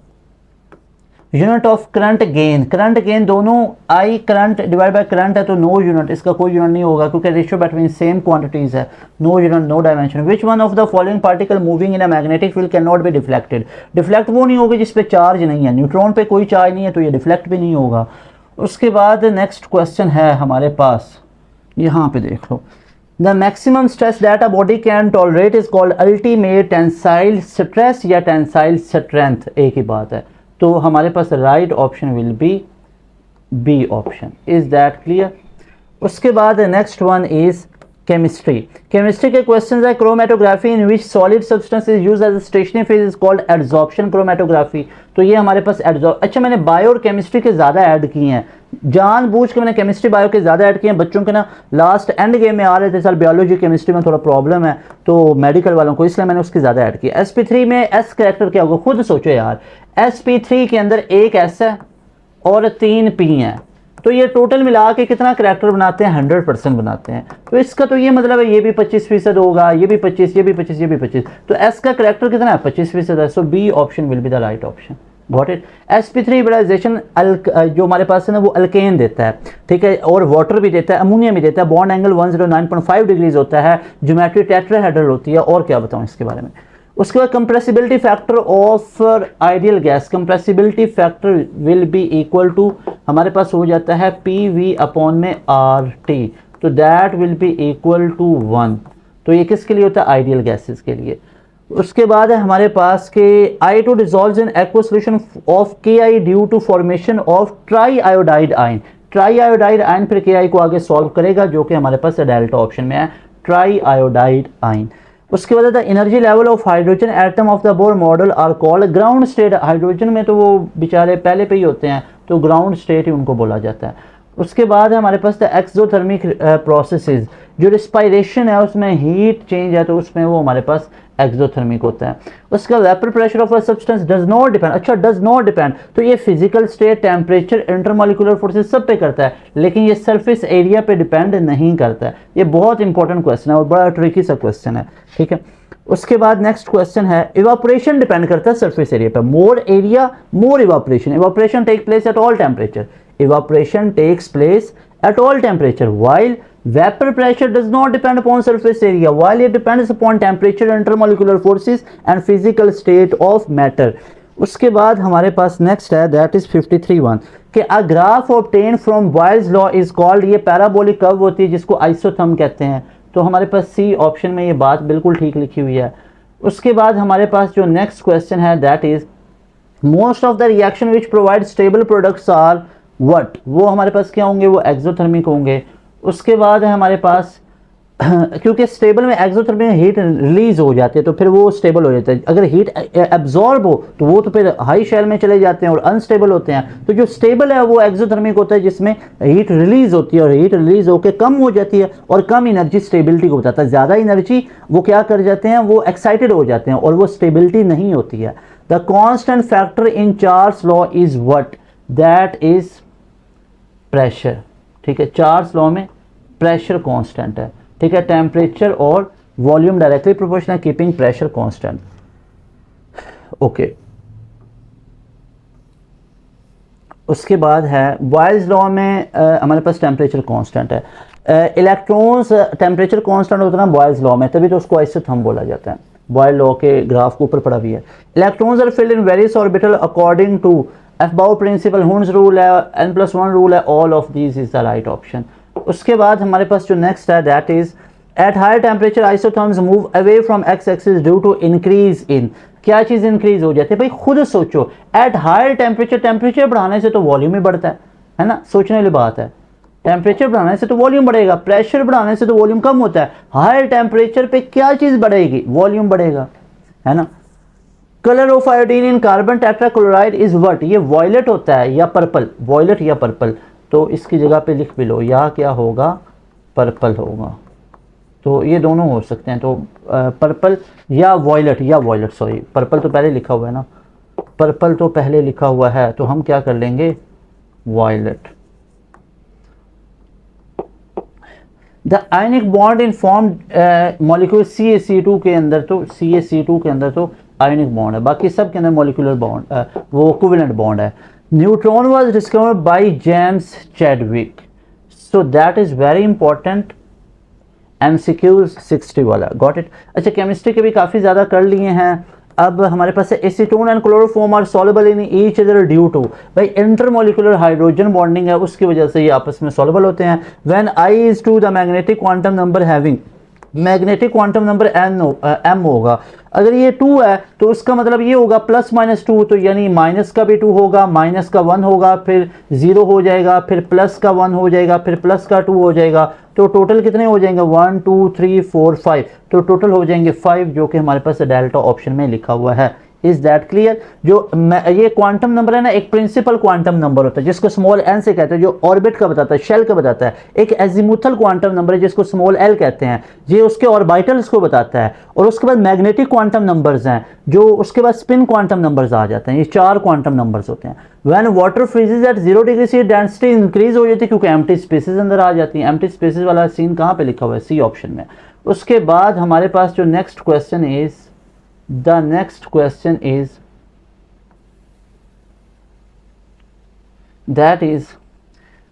unit of current gain. Current gain दोनों I current divide by current है, तो नो यूनिट, इसका कोई यूनिट नहीं होगा क्योंकि रेशियो बिटवीन सेम क्वांटिटीज है। No unit, no dimension. Which one of the following particle moving in a magnetic field can not be deflected. Deflect वो नहीं होगी जिस पे चार्ज नहीं है, न्यूट्रॉन पे कोई चार्ज नहीं है तो ये डिफ्लेक्ट भी नहीं होगा। उसके बाद नेक्स्ट क्वेश्चन है हमारे पास, यहाँ पे देख लो, the maximum stress that a body can tolerate is called ultimate tensile stress या टेंसाइल स्ट्रेंथ, एक ही बात है। तो हमारे पास right option will be B option. Is that clear. उसके बाद next one is chemistry. Chemistry के क्वेश्चंस है chromatography in which solid substance is used as a stationary phase is called adsorption chromatography. तो ये हमारे पास अच्छा मैंने बायो और केमिस्ट्री के ज़्यादा ऐड किए हैं, जानबूझ के मैंने केमिस्ट्री बायो के ज़्यादा ऐड किए हैं। बच्चों के ना लास्ट एंड गेम में आ रहे थे, सर बायोलॉजी केमिस्ट्री में थोड़ा प्रॉब्लम है तो मेडिकल वालों को, इसलिए मैंने उसके ज़्यादा ऐड किया। sp3 में एस कैरेक्टर क्या होगा खुद सोचो यार। sp3 के अंदर एक एस है और 3 पी हैं, तो ये टोटल मिला के कितना करैक्टर बनाते हैं, 100% बनाते हैं। तो इसका तो ये मतलब है ये भी 25% होगा, ये भी 25, ये भी 25, ये भी 25, तो एस का करैक्टर कितना है, 25% है। So B option will be the right option. Got it. sp3 hybridization जो हमारे पास है ना वो अल्केन देता है, ठीक है, और वाटर भी देता है, अमोनिया भी देता है। बॉन्ड एंगल 109.5 डिग्रीज होता है, ज्योमेट्री टेट्राहेड्रल होती है, और क्या बताऊं इसके बारे में। उसके बाद compressibility factor of ideal gas, compressibility factor will be equal to हमारे पास हो जाता है PV अपॉन में RT, तो that will be equal to 1। तो ये किसके लिए होता है, आइडियल गैसेस के लिए। उसके बाद है हमारे पास के I2 dissolves in aqua solution of KI due to formation of triiodide ion. Triiodide ion फिर KI को आगे सॉल्व करेगा, जो कि हमारे पास डेल्टा ऑप्शन में है, ट्राई आयोडाइड आयन। उसके बाद the energy level of hydrogen atom of the Bohr model are called ground state. Hydrogen में तो वो बेचारे पहले पे ही होते हैं, तो ग्राउंड स्टेट ही उनको बोला जाता है। उसके बाद है हमारे पास द एक्सोथर्मिक प्रोसेसेस, जो रिस्पायरेशन है उसमें हीट चेंज है, तो उसमें वो हमारे पास एक्सोथर्मिक होता है। उसका vapour pressure of a substance does not depend, अच्छा डज नॉट डिपेंड, तो ये physical state, temperature, intermolecular forces सब पे करता है, लेकिन ये सरफेस एरिया पे डिपेंड नहीं करता है। ये बहुत इंपॉर्टेंट क्वेश्चन है और बड़ा ट्रिकी सा क्वेश्चन है, ठीक है। उसके बाद नेक्स्ट क्वेश्चन है इवापोरेशन डिपेंड करता है सरफेस एरिया पे, more area more evaporation. Evaporation take place at all temperature, evaporation takes place at all temperature, while vapor pressure does not depend upon surface area, while it depends upon temperature, intermolecular forces and physical state of matter. उसके बाद हमारे पास next है that is 53(1) कि a graph obtain from Boyle's law is called, ये parabolic curve होती है जिसको आइसोथर्म कहते हैं, तो हमारे पास सी ऑप्शन में ये बात बिल्कुल ठीक लिखी हुई है। उसके बाद हमारे पास जो नेक्स्ट क्वेश्चन है that is most of the reaction which provide stable products are what, वो हमारे पास क्या होंगे, वो एक्सोथर्मिक होंगे। उसके बाद है हमारे पास क्योंकि स्टेबल में एक्सोथर्मिक हीट रिलीज हो जाती है तो फिर वो स्टेबल हो जाता है, अगर हीट एब्जॉर्ब हो तो वो तो फिर हाई शेल में चले जाते हैं और अनस्टेबल होते हैं। तो जो स्टेबल है वो एक्सोथर्मिक होता है जिसमें हीट रिलीज होती है और हीट रिलीज होकर कम हो जाती है, और कम एनर्जी स्टेबिलिटी को बताता है, ज़्यादा एनर्जी वो क्या कर जाते हैं, वो एक्साइटेड हो जाते हैं और वो स्टेबिलिटी नहीं होती है। The constant factor in Charles law is what, that is pressure, ठीक है। चार्ल्स लॉ में प्रेशर कांस्टेंट है, ठीक है, टेम्परेचर और volume directly proportional keeping pressure constant, okay. उसके बाद है बॉयल्स लॉ में हमारे पास टेम्परेचर कांस्टेंट है, इलेक्ट्रॉन्स टेम्परेचर कांस्टेंट होता है ना बॉयल्स लॉ में, तभी तो उसको आइसोथर्म बोला जाता है। बॉयल लॉ के ग्राफ के ऊपर पड़ा भी है। Electrons are filled in various orbital according to aufbau principle, Hund's rule है, n+1 रूल है, all of these is the right option. उसके बाद हमारे पास जो नेक्स्ट है that is at higher temperature isotherms move away from X axis due to increase in, क्या चीज़ इंक्रीज हो जाती है भाई, खुद सोचो। एट हायर टेम्परेचर, टेम्परेचर बढ़ाने से तो वॉल्यूम ही बढ़ता है ना, सोचने वाली बात है। टेम्परेचर बढ़ाने से तो वॉल्यूम बढ़ेगा, प्रेशर बढ़ाने से तो वॉल्यूम कम होता है। हायर टेम्परेचर पे क्या चीज़ बढ़ेगी, वॉल्यूम बढ़ेगा, है ना। Colour of iodine in carbon tetrachloride is what, ये वॉयलेट होता है या पर्पल, वॉयलेट या पर्पल, तो इसकी जगह पे लिख भी लो, या क्या होगा, पर्पल होगा। तो ये दोनों हो सकते हैं, तो पर्पल या वॉयलेट, सॉरी पर्पल तो पहले लिखा हुआ है ना, पर्पल तो पहले लिखा हुआ है, तो हम क्या कर लेंगे, violet. The ionic bond in form molecule CaC2 के अंदर, तो CaC2 के अंदर तो आयनिक बॉन्ड है, बाकी सब के अंदर मॉलिक्यूलर बॉन्ड वो कोवेलेंट बॉन्ड है। Neutron was discovered by James Chadwick, so that is very important, MCQ 60 वाला, गॉट इट। अच्छा केमिस्ट्री के भी काफ़ी ज़्यादा कर लिए हैं। अब हमारे पास है acetone and chloroform are soluble in each other due to, भाई इंटरमोलिकुलर हाइड्रोजन बॉन्डिंग है उसकी वजह से ये आपस में सॉल्युबल होते हैं। When I is to the magnetic quantum number having, magnetic quantum number m होगा, अगर ये 2 है तो उसका मतलब ये होगा +-2, तो यानी माइनस का भी 2 होगा, माइनस का 1 होगा, फिर 0 हो जाएगा, फिर प्लस का 1 हो जाएगा, फिर प्लस का 2 हो जाएगा। तो टोटल कितने हो जाएंगे 1 2 3 4 5, तो टोटल हो जाएंगे 5, जो कि हमारे पास डेल्टा ऑप्शन में लिखा हुआ है। Is that clear? जो ये क्वांटम नंबर है ना, एक प्रिंसिपल क्वांटम नंबर होता है जिसको स्मॉल n से कहते हैं, जो ऑर्बिट का बताता है, शेल का बताता है। एक एजिमुथल क्वांटम नंबर है जिसको स्मॉल l कहते हैं, ये उसके ऑर्बिटल्स को बताता है। और उसके बाद मैग्नेटिक क्वांटम नंबर्स हैं, जो उसके बाद स्पिन क्वांटम नंबर्स आ जाते हैं। ये 4 क्वांटम नंबर्स होते हैं। When water freezes at 0 degree C, density increase हो जाती है क्योंकि एम्प्टी स्पेसेस अंदर आ जाती हैं। एम्प्टी स्पेसेस वाला सीन कहाँ पे लिखा हुआ है? सी ऑप्शन में। उसके बाद हमारे पास जो next question is, the next question is, that is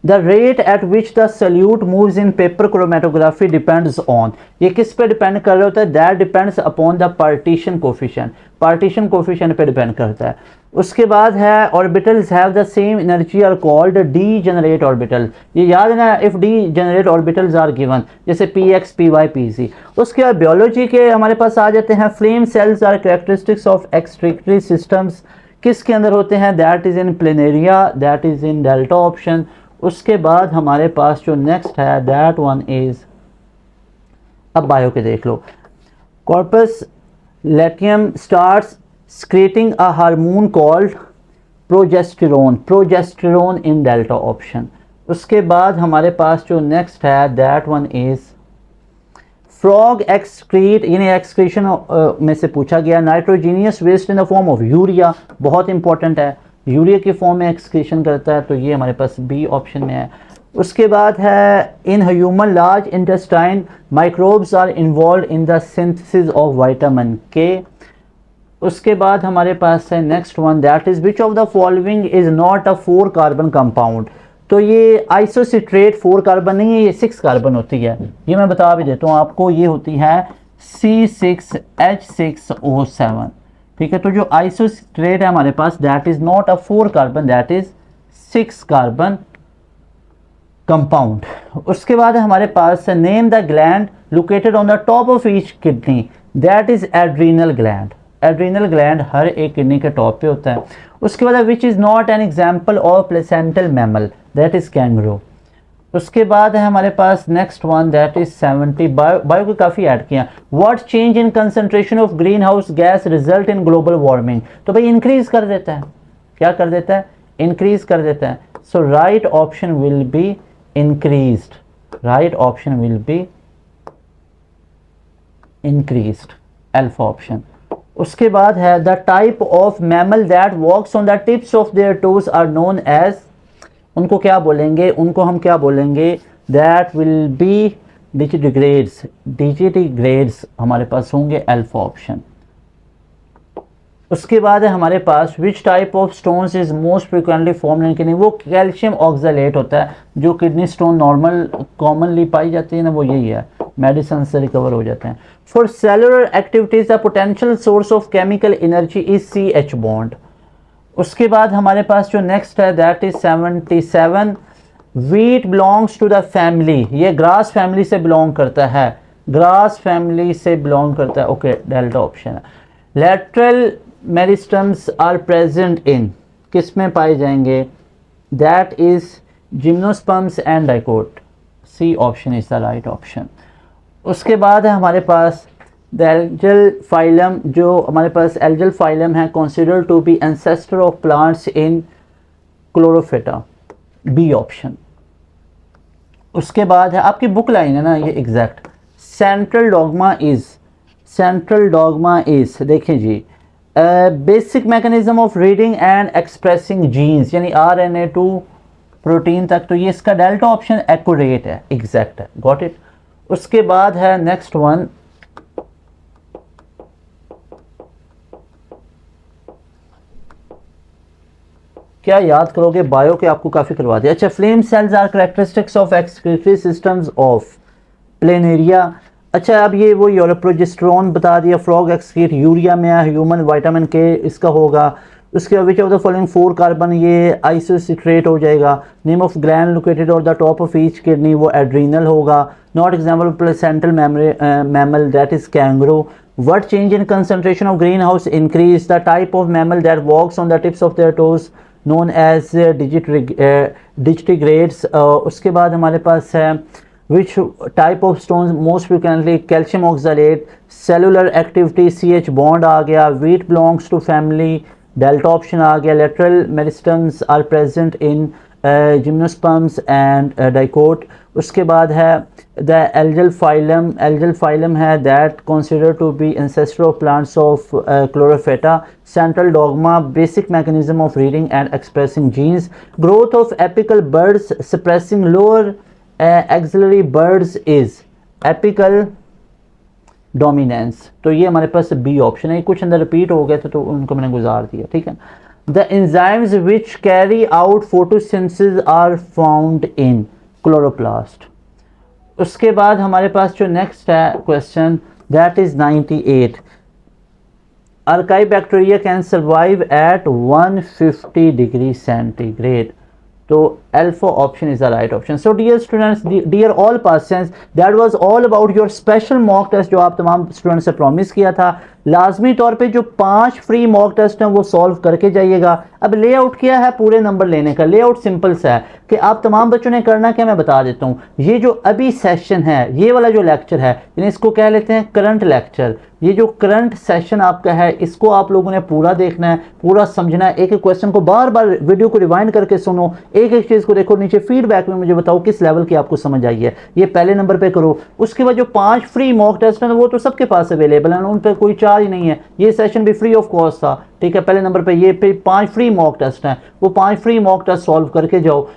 the rate at which the solute moves in paper chromatography depends on, ये किस पे डिपेंड कर रहा होता है? that depends upon the partition coefficient, partition coefficient पे डिपेंड करता है। उसके बाद है orbitals have the same energy are called degenerate orbital, ये याद है ना, if degenerate orbitals are given, जैसे px py pz। उसके बाद biology के हमारे पास आ जाते हैं, flame cells are characteristics of excretory systems, किसके अंदर होते हैं? that is in planaria, that is in delta option। उसके बाद हमारे पास जो नेक्स्ट है दैट वन इज, अब बायो के देख लो, corpus luteum starts secreting a hormone called progesterone, progesterone in delta option. उसके बाद हमारे पास जो नेक्स्ट है that one is frog excrete, यानी एक्सक्रीशन में से पूछा गया, nitrogenous waste in the form of urea, बहुत इंपॉर्टेंट है, यूरिया की फॉर्म में एक्सक्रीशन करता है, तो ये हमारे पास बी ऑप्शन में है। उसके बाद है in human large intestine microbes are involved in the synthesis of vitamin K. उसके बाद हमारे पास है next one that is which of the following is not a 4 carbon compound, तो ये आइसोसिट्रेट 4 कार्बन नहीं है, ये 6 कार्बन होती है, ये मैं बता भी देता हूँ आपको, ये होती है C6H6O7, ठीक है। तो जो आइसोसिट्रेट है हमारे पास that is not a 4 carbon, that is 6 carbon compound. उसके बाद हमारे पास name the gland located on the top of each kidney, that is adrenal gland, adrenal gland हर एक किडनी के टॉप पे होता है। उसके बाद which is not an example of placental mammal, that is kangaroo. उसके बाद है हमारे पास next one that is 70, bio को काफ़ी ऐड किया। What change in concentration of green house gas result in global warming, तो भाई इंक्रीज कर देता है, क्या कर देता है? इंक्रीज कर देता है। So right option will be increased, right option will be increased, alpha option. उसके बाद है the type of mammal that walks on the tips of their toes are known as, उनको क्या बोलेंगे? उनको हम क्या बोलेंगे? That will be digitigrades, digitigrades हमारे पास होंगे, अल्फा ऑप्शन। उसके बाद है हमारे पास which type of stones is most frequently form in kidney, वो कैल्शियम ऑक्सलेट होता है, जो किडनी स्टोन नॉर्मल कॉमनली पाई जाती है ना, वो यही है, मेडिसिन से रिकवर हो जाते हैं। For cellular activities the potential source of chemical energy is CH bond. उसके बाद हमारे पास जो नेक्स्ट है that is 77, wheat belongs to the family, ये ग्रास फैमिली से बिलोंग करता है, ग्रास फैमिली से बिलोंग करता है, ओके, डेल्टा ऑप्शन है। Lateral meristems are present in, किस में पाए जाएंगे? That is gymnosperms and dicot, C option is the right option. उसके बाद है हमारे पास द एल्गल फाइलम, जो हमारे पास एल्गल फाइलम है consider to be ancestor of plants in chlorophyta, B option. उसके बाद है आपकी बुक लाइन है ना ये exact, central dogma is, central dogma is, देखिए जी, basic mechanism of reading and expressing genes, यानी RNA टू प्रोटीन तक, तो ये इसका डेल्टा ऑप्शन एक्यूरेट है, एग्जैक्ट है, गॉट इट। उसके बाद है नेक्स्ट वन, क्या याद करोगे? बायो के आपको काफ़ी करवा दिया। अच्छा, flame cells are characteristics of excretory systems of planaria. अच्छा, अब ये वो प्रोजेस्टेरोन बता दिया, फ्रॉग एक्सक्रीट यूरिया में है, ह्यूमन विटामिन के इसका होगा। उसके विच ऑफ द फॉलोइंग 4 कार्बन, ये आइसोसिट्रेट हो जाएगा। नेम ऑफ ग्लैंड लोकेटेड और the top of each kidney, वो एड्रीनल होगा। Not example placental mammal, that is kangaroo. What change in concentration of greenhouse increase? The type of mammal that walks on the tips of their toes known as digitigrades. उसके बाद हमारे पास है which type of stones most frequently? Calcium oxalate. Cellular activity, CH bond आ गया. Wheat belongs to family. Delta option आ गया. Lateral meristems are present in gymnosperms and dicot. उसके बाद है the algal phylum है that considered to be ancestor of plants of chlorophyta. Central dogma, basic mechanism of reading and expressing genes. Growth of apical birds suppressing lower axillary birds is apical dominance. तो ये हमारे पास B option है. कुछ अंदर repeat हो गया था तो उनको मैंने गुजार दिया, ठीक है. The enzymes which carry out photosynthesis are found in chloroplast. उसके बाद हमारे पास जो नेक्स्ट है question that is 98. Archaea bacteria can survive at 150 degree centigrade. तो alpha option is the right option. So dear students, dear all persons, that was all about your special mock test जो आप तमाम student से promise किया था. लाजमी तौर पे जो 5 फ्री मॉक टेस्ट हैं वो सॉल्व करके जाइएगा. अब लेआउट क्या है पूरे नंबर लेने का? लेआउट सिंपल सा है कि आप तमाम बच्चों ने करना क्या मैं बता देता हूँ. ये जो अभी सेशन है, ये वाला जो लेक्चर है, इसको कह लेते हैं करंट लेक्चर. ये जो करंट सेशन आपका है इसको आप लोगों ने पूरा देखना है, पूरा समझना है. एक एक क्वेश्चन को बार बार वीडियो को रिवाइंड करके सुनो, एक एक चीज़ को देखो, नीचे फीडबैक में मुझे बताओ किस लेवल की आपको समझ आई है. ये पहले नंबर पे करो. उसके बाद जो 5 फ्री मॉक टेस्ट हैं वो तो सबके पास अवेलेबल है, उन पर कोई चार्ज नहीं है. ये सेशन भी फ्री ऑफ कॉस्ट था, ठीक है. पहले नंबर पे ये 5 फ्री मॉक टेस्ट हैं, वो 5 फ्री मॉक टेस्ट सॉल्व करके जाओ.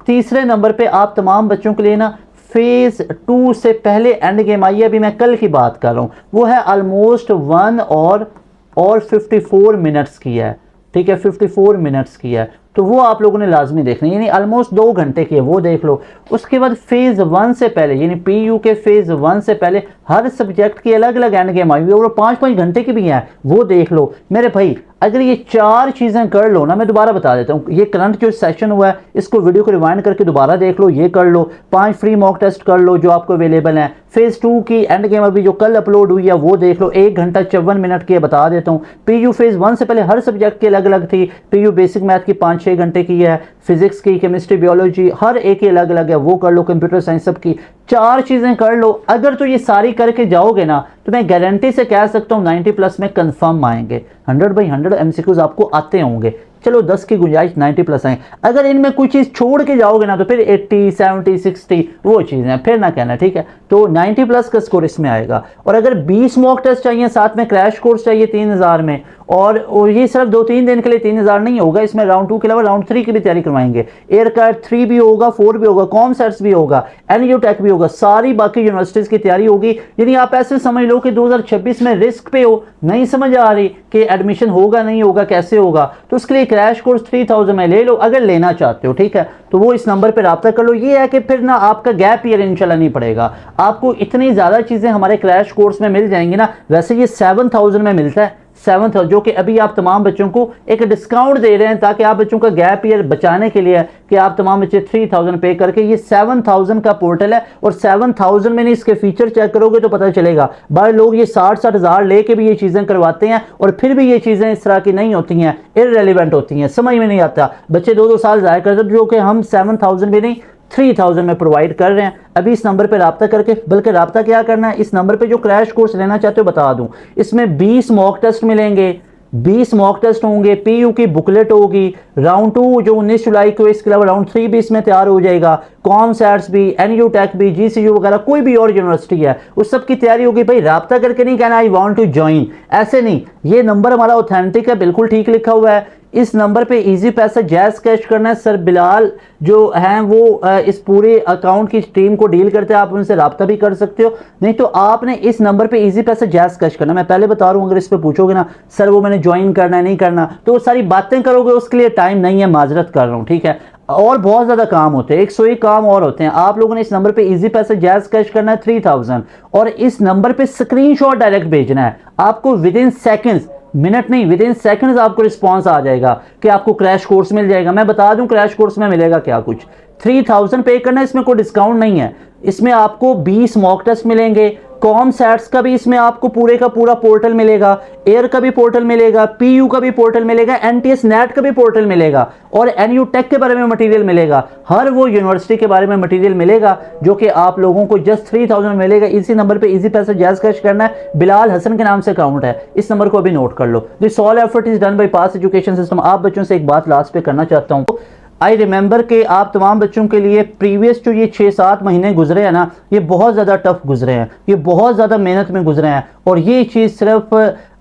तीसरे नंबर पे आप तमाम बच्चों के लिए ना फेज 2 से पहले एंड गेम आई है, अभी मैं कल की बात कर रहा हूँ, वो है ऑलमोस्ट 1 और 54 मिनट्स की है, ठीक है. 54 मिनट्स की है, तो वो आप लोगों ने लाजमी देखना है, यानी ऑलमोस्ट 2 घंटे की है, वो देख लो. उसके बाद फेज़ 1 से पहले यानी PU के फेज़ 1 से पहले हर सब्जेक्ट की अलग अलग एंड गेम आई हुई है और 5-5 घंटे की भी है, वो देख लो मेरे भाई. अगर ये 4 चीज़ें कर लो ना, मैं दोबारा बता देता हूँ, ये करंट जो सेशन हुआ है इसको वीडियो को रिवाइंड करके दोबारा देख लो, ये कर लो. 5 फ्री मॉक टेस्ट कर लो जो आपको अवेलेबल हैं. फेज़ 2 की एंड गेम अभी जो कल अपलोड हुई है वो देख लो, 1 घंटा 54 मिनट की है, बता देता हूँ. PU फेज़ 1 से पहले हर सब्जेक्ट की अलग अलग थी. PU बेसिक मैथ की 5-6 घंटे की है, फिजिक्स की, केमिस्ट्री, बायोलॉजी हर एक की अलग अलग है, वो कर लो. कंप्यूटर साइंस सब की 4 चीज़ें कर लो. अगर तो ये सारी करके जाओगे ना तो मैं गारंटी से कह सकता हूँ 90 प्लस में कंफर्म आएंगे. 100/100 MCQs आपको आते होंगे. चलो 10 की गुंजाइश 90 प्लस आए. अगर इनमें कोई चीज़ छोड़ के जाओगे ना तो फिर 80, 70, 60 वो चीज़ें फिर ना कहना, ठीक है. तो 90 प्लस का स्कोर इसमें आएगा. और अगर 20 मॉक टेस्ट चाहिए, साथ में क्रैश कोर्स चाहिए 3000 में, और ये सिर्फ 2-3 दिन के लिए 3000 नहीं होगा, इसमें राउंड 2 के अलावा राउंड 3 की भी तैयारी करवाएंगे. एयर कार्ड 3 भी होगा, 4 भी होगा, कॉम सेट्स भी होगा, NU टेक भी होगा, सारी बाकी यूनिवर्सिटीज़ की तैयारी होगी. यानी आप ऐसे समझ लो कि 2026 में रिस्क पे हो, नहीं समझ आ रही कि एडमिशन होगा नहीं होगा कैसे होगा, तो उसके लिए क्रैश कोर्स 3000 में ले लो अगर लेना चाहते हो, ठीक है. तो वो इस नंबर पर रब्ता कर लो. ये है कि फिर ना आपका गैप ईयर इंशाल्लाह नहीं पड़ेगा. आपको इतनी ज़्यादा चीज़ें हमारे क्रैश कोर्स में मिल जाएंगी ना. वैसे ये 7000 में मिलता है, 7,000 जो कि अभी आप तमाम बच्चों को एक डिस्काउंट दे रहे हैं ताकि आप बच्चों का गैप ईयर बचाने के लिए कि आप तमाम बच्चे 3000 पे करके, ये 7000 का पोर्टल है. और 7000 में नहीं, इसके फीचर चेक करोगे तो पता चलेगा. बड़े लोग ये 60-60 हज़ार लेके भी ये चीज़ें करवाते हैं और फिर भी ये चीज़ें इस तरह की नहीं होती हैं, इररेलेवेंट होती हैं, समझ में नहीं आता. बच्चे 2-2 साल ज़ाया करते हैं, जो कि हम 7000 भी नहीं 3000 में प्रोवाइड कर रहे हैं. अभी इस नंबर पे रब्ता करके, बल्कि रब्ता क्या करना है, इस नंबर पे जो क्रैश कोर्स लेना चाहते हो बता दूं, इसमें 20 मॉक टेस्ट मिलेंगे, 20 मॉक टेस्ट होंगे, PU की बुकलेट होगी, राउंड 2 जो 19 जुलाई को, इसके अलावा राउंड 3 भी इसमें तैयार हो जाएगा, कॉम सेट्स भी, NU टेक भी, GCU वगैरह कोई भी और यूनिवर्सिटी है उस सब की तैयारी होगी. भाई रब्ता करके नहीं कहना आई वांट टू ज्वाइन, ऐसे नहीं. ये नंबर हमारा ऑथेंटिक है, बिल्कुल ठीक लिखा हुआ है. इस नंबर पे इजी पैसा जैज़ कैश करना है. सर बिलाल जो हैं वो इस पूरे अकाउंट की टीम को डील करते हैं, आप उनसे रब्ता भी कर सकते हो. नहीं तो आपने इस नंबर पे इजी पैसा जैज़ कैश करना. मैं पहले बता रहा हूँ, अगर इस पे पूछोगे ना सर वो मैंने ज्वाइन करना है नहीं करना, तो वो सारी बातें करोगे, उसके लिए टाइम नहीं है, माजरत कर रहा हूँ, ठीक है. और बहुत ज़्यादा काम होते हैं, 101 काम और होते हैं. आप लोगों ने इस नंबर पे इजी पैसा जैज़ कैश करना है 3000, और इस नंबर पे स्क्रीनशॉट डायरेक्ट भेजना है. आपको विद इन सेकेंड्स, मिनट नहीं, विद इन सेकंड्स आपको रिस्पांस आ जाएगा कि आपको क्रैश कोर्स मिल जाएगा. मैं बता दूं क्रैश कोर्स में मिलेगा क्या कुछ. 3000 पे करना है, इसमें कोई डिस्काउंट नहीं है. इसमें आपको 20 मॉक टेस्ट मिलेंगे, कॉम सेट्स का भी इसमें आपको पूरे का पूरा पोर्टल मिलेगा, एयर का भी पोर्टल मिलेगा, पीयू का भी पोर्टल मिलेगा, एनटीएस नेट का भी पोर्टल मिलेगा और एनयू टेक के बारे में मटेरियल मिलेगा। हर वो यूनिवर्सिटी के बारे में मटेरियल मिलेगा जो कि आप लोगों को जस्ट 3000 मिलेगा। इसी नंबर पे इजी पैसा जैज कैश करना है, बिलाल हसन के नाम से अकाउंट है, इस नंबर को अभी नोट कर लो। This all effort is done by pass education system. आप बच्चों से एक बात लास्ट पे करना चाहता हूँ, आई रिमेंबर कि आप तमाम बच्चों के लिए प्रीवियस जो ये 6-7 महीने गुजरे हैं ना, ये बहुत ज़्यादा टफ गुजरे हैं, ये बहुत ज़्यादा मेहनत में गुजरे हैं और ये चीज़ सिर्फ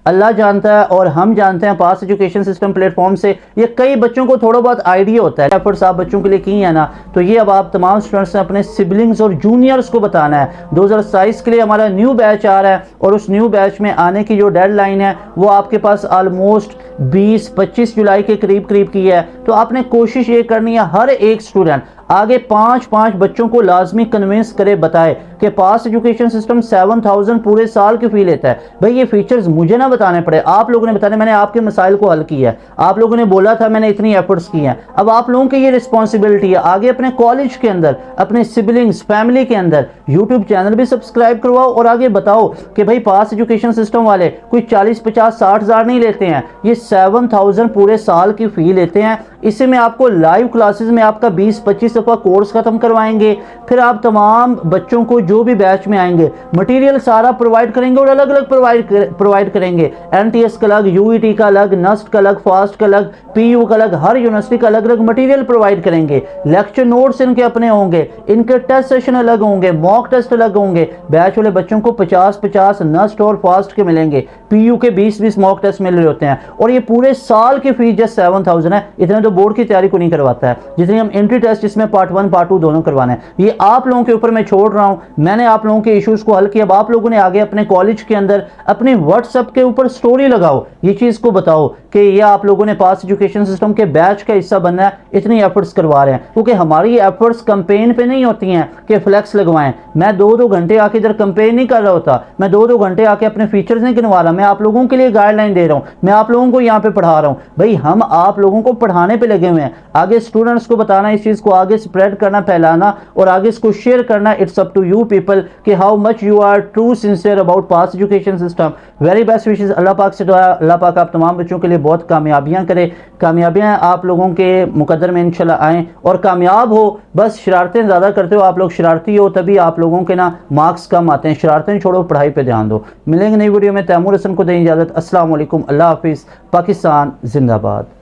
अल्लाह जानता है और हम जानते हैं पास एजुकेशन सिस्टम प्लेटफॉर्म से ये कई बच्चों को थोड़ा बहुत आइडिया होता है। एफर्ट्स आप बच्चों के लिए की है ना, तो ये अब आप तमाम स्टूडेंट्स ने अपने सिबलिंग्स और जूनियर्स को बताना है। 2027 के लिए हमारा न्यू बैच आ रहा है और उस न्यू बैच में आने की जो डेडलाइन है वो आपके पास ऑलमोस्ट 20-25 जुलाई के करीब की है। तो आपने कोशिश ये करनी है हर एक स्टूडेंट आगे 5-5 बच्चों को लाजमी कन्विंस करे, बताए कि पास एजुकेशन सिस्टम 7000 पूरे साल की फी लेता है। भाई ये फीचर्स मुझे ना बताने पड़े, आप लोगों ने बताने, मैंने आपके मसाइल को हल किया है, आप लोगों ने बोला था, मैंने इतनी एफर्ट्स की हैं। अब आप लोगों की ये रिस्पॉन्सिबिलिटी है आगे अपने कॉलेज के अंदर, अपने सिबलिंग्स फैमिली के अंदर यूट्यूब चैनल भी सब्सक्राइब करवाओ और आगे बताओ कि भाई पास एजुकेशन सिस्टम वाले कोई 40-50-60 हज़ार नहीं लेते हैं, ये 7000 पूरे साल की फी लेते हैं। इसी में आपको लाइव क्लासेस में आपका 20-25 दफ़ा कोर्स ख़त्म करवाएंगे, फिर आप तमाम बच्चों को जो भी बैच में आएंगे मटेरियल सारा प्रोवाइड करेंगे और अलग अलग प्रोवाइड करेंगे। एनटीएस का अलग, यूईटी का अलग, नस्ट का अलग, फास्ट का अलग, पीयू का अलग, हर यूनिवर्सिटी का अलग अलग मटेरियल प्रोवाइड करेंगे। लेक्चर नोट्स इनके अपने होंगे, इनके टेस्ट सेशन अलग होंगे, मॉक टेस्ट अलग होंगे। बैच वाले बच्चों को 50-50 नस्ट और फास्ट के मिलेंगे, पीयू के 20-20 मॉक टेस्ट मिल रहे होते हैं और ये पूरे साल की फीस जस्ट 7000 है। इतने तो बोर्ड की तैयारी को नहीं करवाता है जितनी हम एंट्री टेस्ट इसमें पार्ट 1 पार्ट 2 दोनों करवाने हैं। ये आप लोगों के ऊपर मैं छोड़ रहा हूं, मैंने आप लोगों के इश्यूज को हल किया। अब आप लोगों ने आगे अपने कॉलेज के अंदर अपने व्हाट्सएप के ऊपर स्टोरी लगाओ, ये चीज को बताओ कि ये आप लोगों ने पास एजुकेशन सिस्टम के बैच का हिस्सा बनना है, इतनी एफर्ट्स करवा रहे हैं। क्योंकि हमारी एफर्ट्स कैंपेन पे नहीं होती हैं कि फ्लैक्स लगवाएं। मैं 2-2 घंटे आके इधर कैंपेन नहीं कर रहा होता, मैं 2-2 घंटे आके अपने फीचर्स नहीं गिनवा रहा, मैं आप लोगों के लिए गाइडलाइन दे रहा हूं, मैं आप लोगों को यहाँ पे पढ़ा रहा हूं। भाई हम आप लोगों को पढ़ाने पे लगे हुए हैं, आगे स्टूडेंट्स को बताना, इस चीज को आगे स्प्रेड करना, फैलाना और आगे इसको शेयर करना। It's up to you people कि how much you are true sincere about pass education system. Very best wishes, अल्लाह पाक से दुआ, अल्लाह पाक आप तमाम बच्चों के लिए बहुत कामयाबियां करे, कामयाबियां आप लोगों के मुकद्दर में इंशाल्लाह आएँ और कामयाब हो। बस शरारतें ज़्यादा करते हो आप लोग, शरारती हो तभी आप लोगों के ना मार्क्स कम आते हैं। शरारतें छोड़ो, पढ़ाई पे ध्यान दो। मिलेंगे नई वीडियो में, तैमूर हसन को दें इजाज़त। अस्सलाम वालेकुम, अल्लाह हाफिज़, पाकिस्तान जिंदाबाद।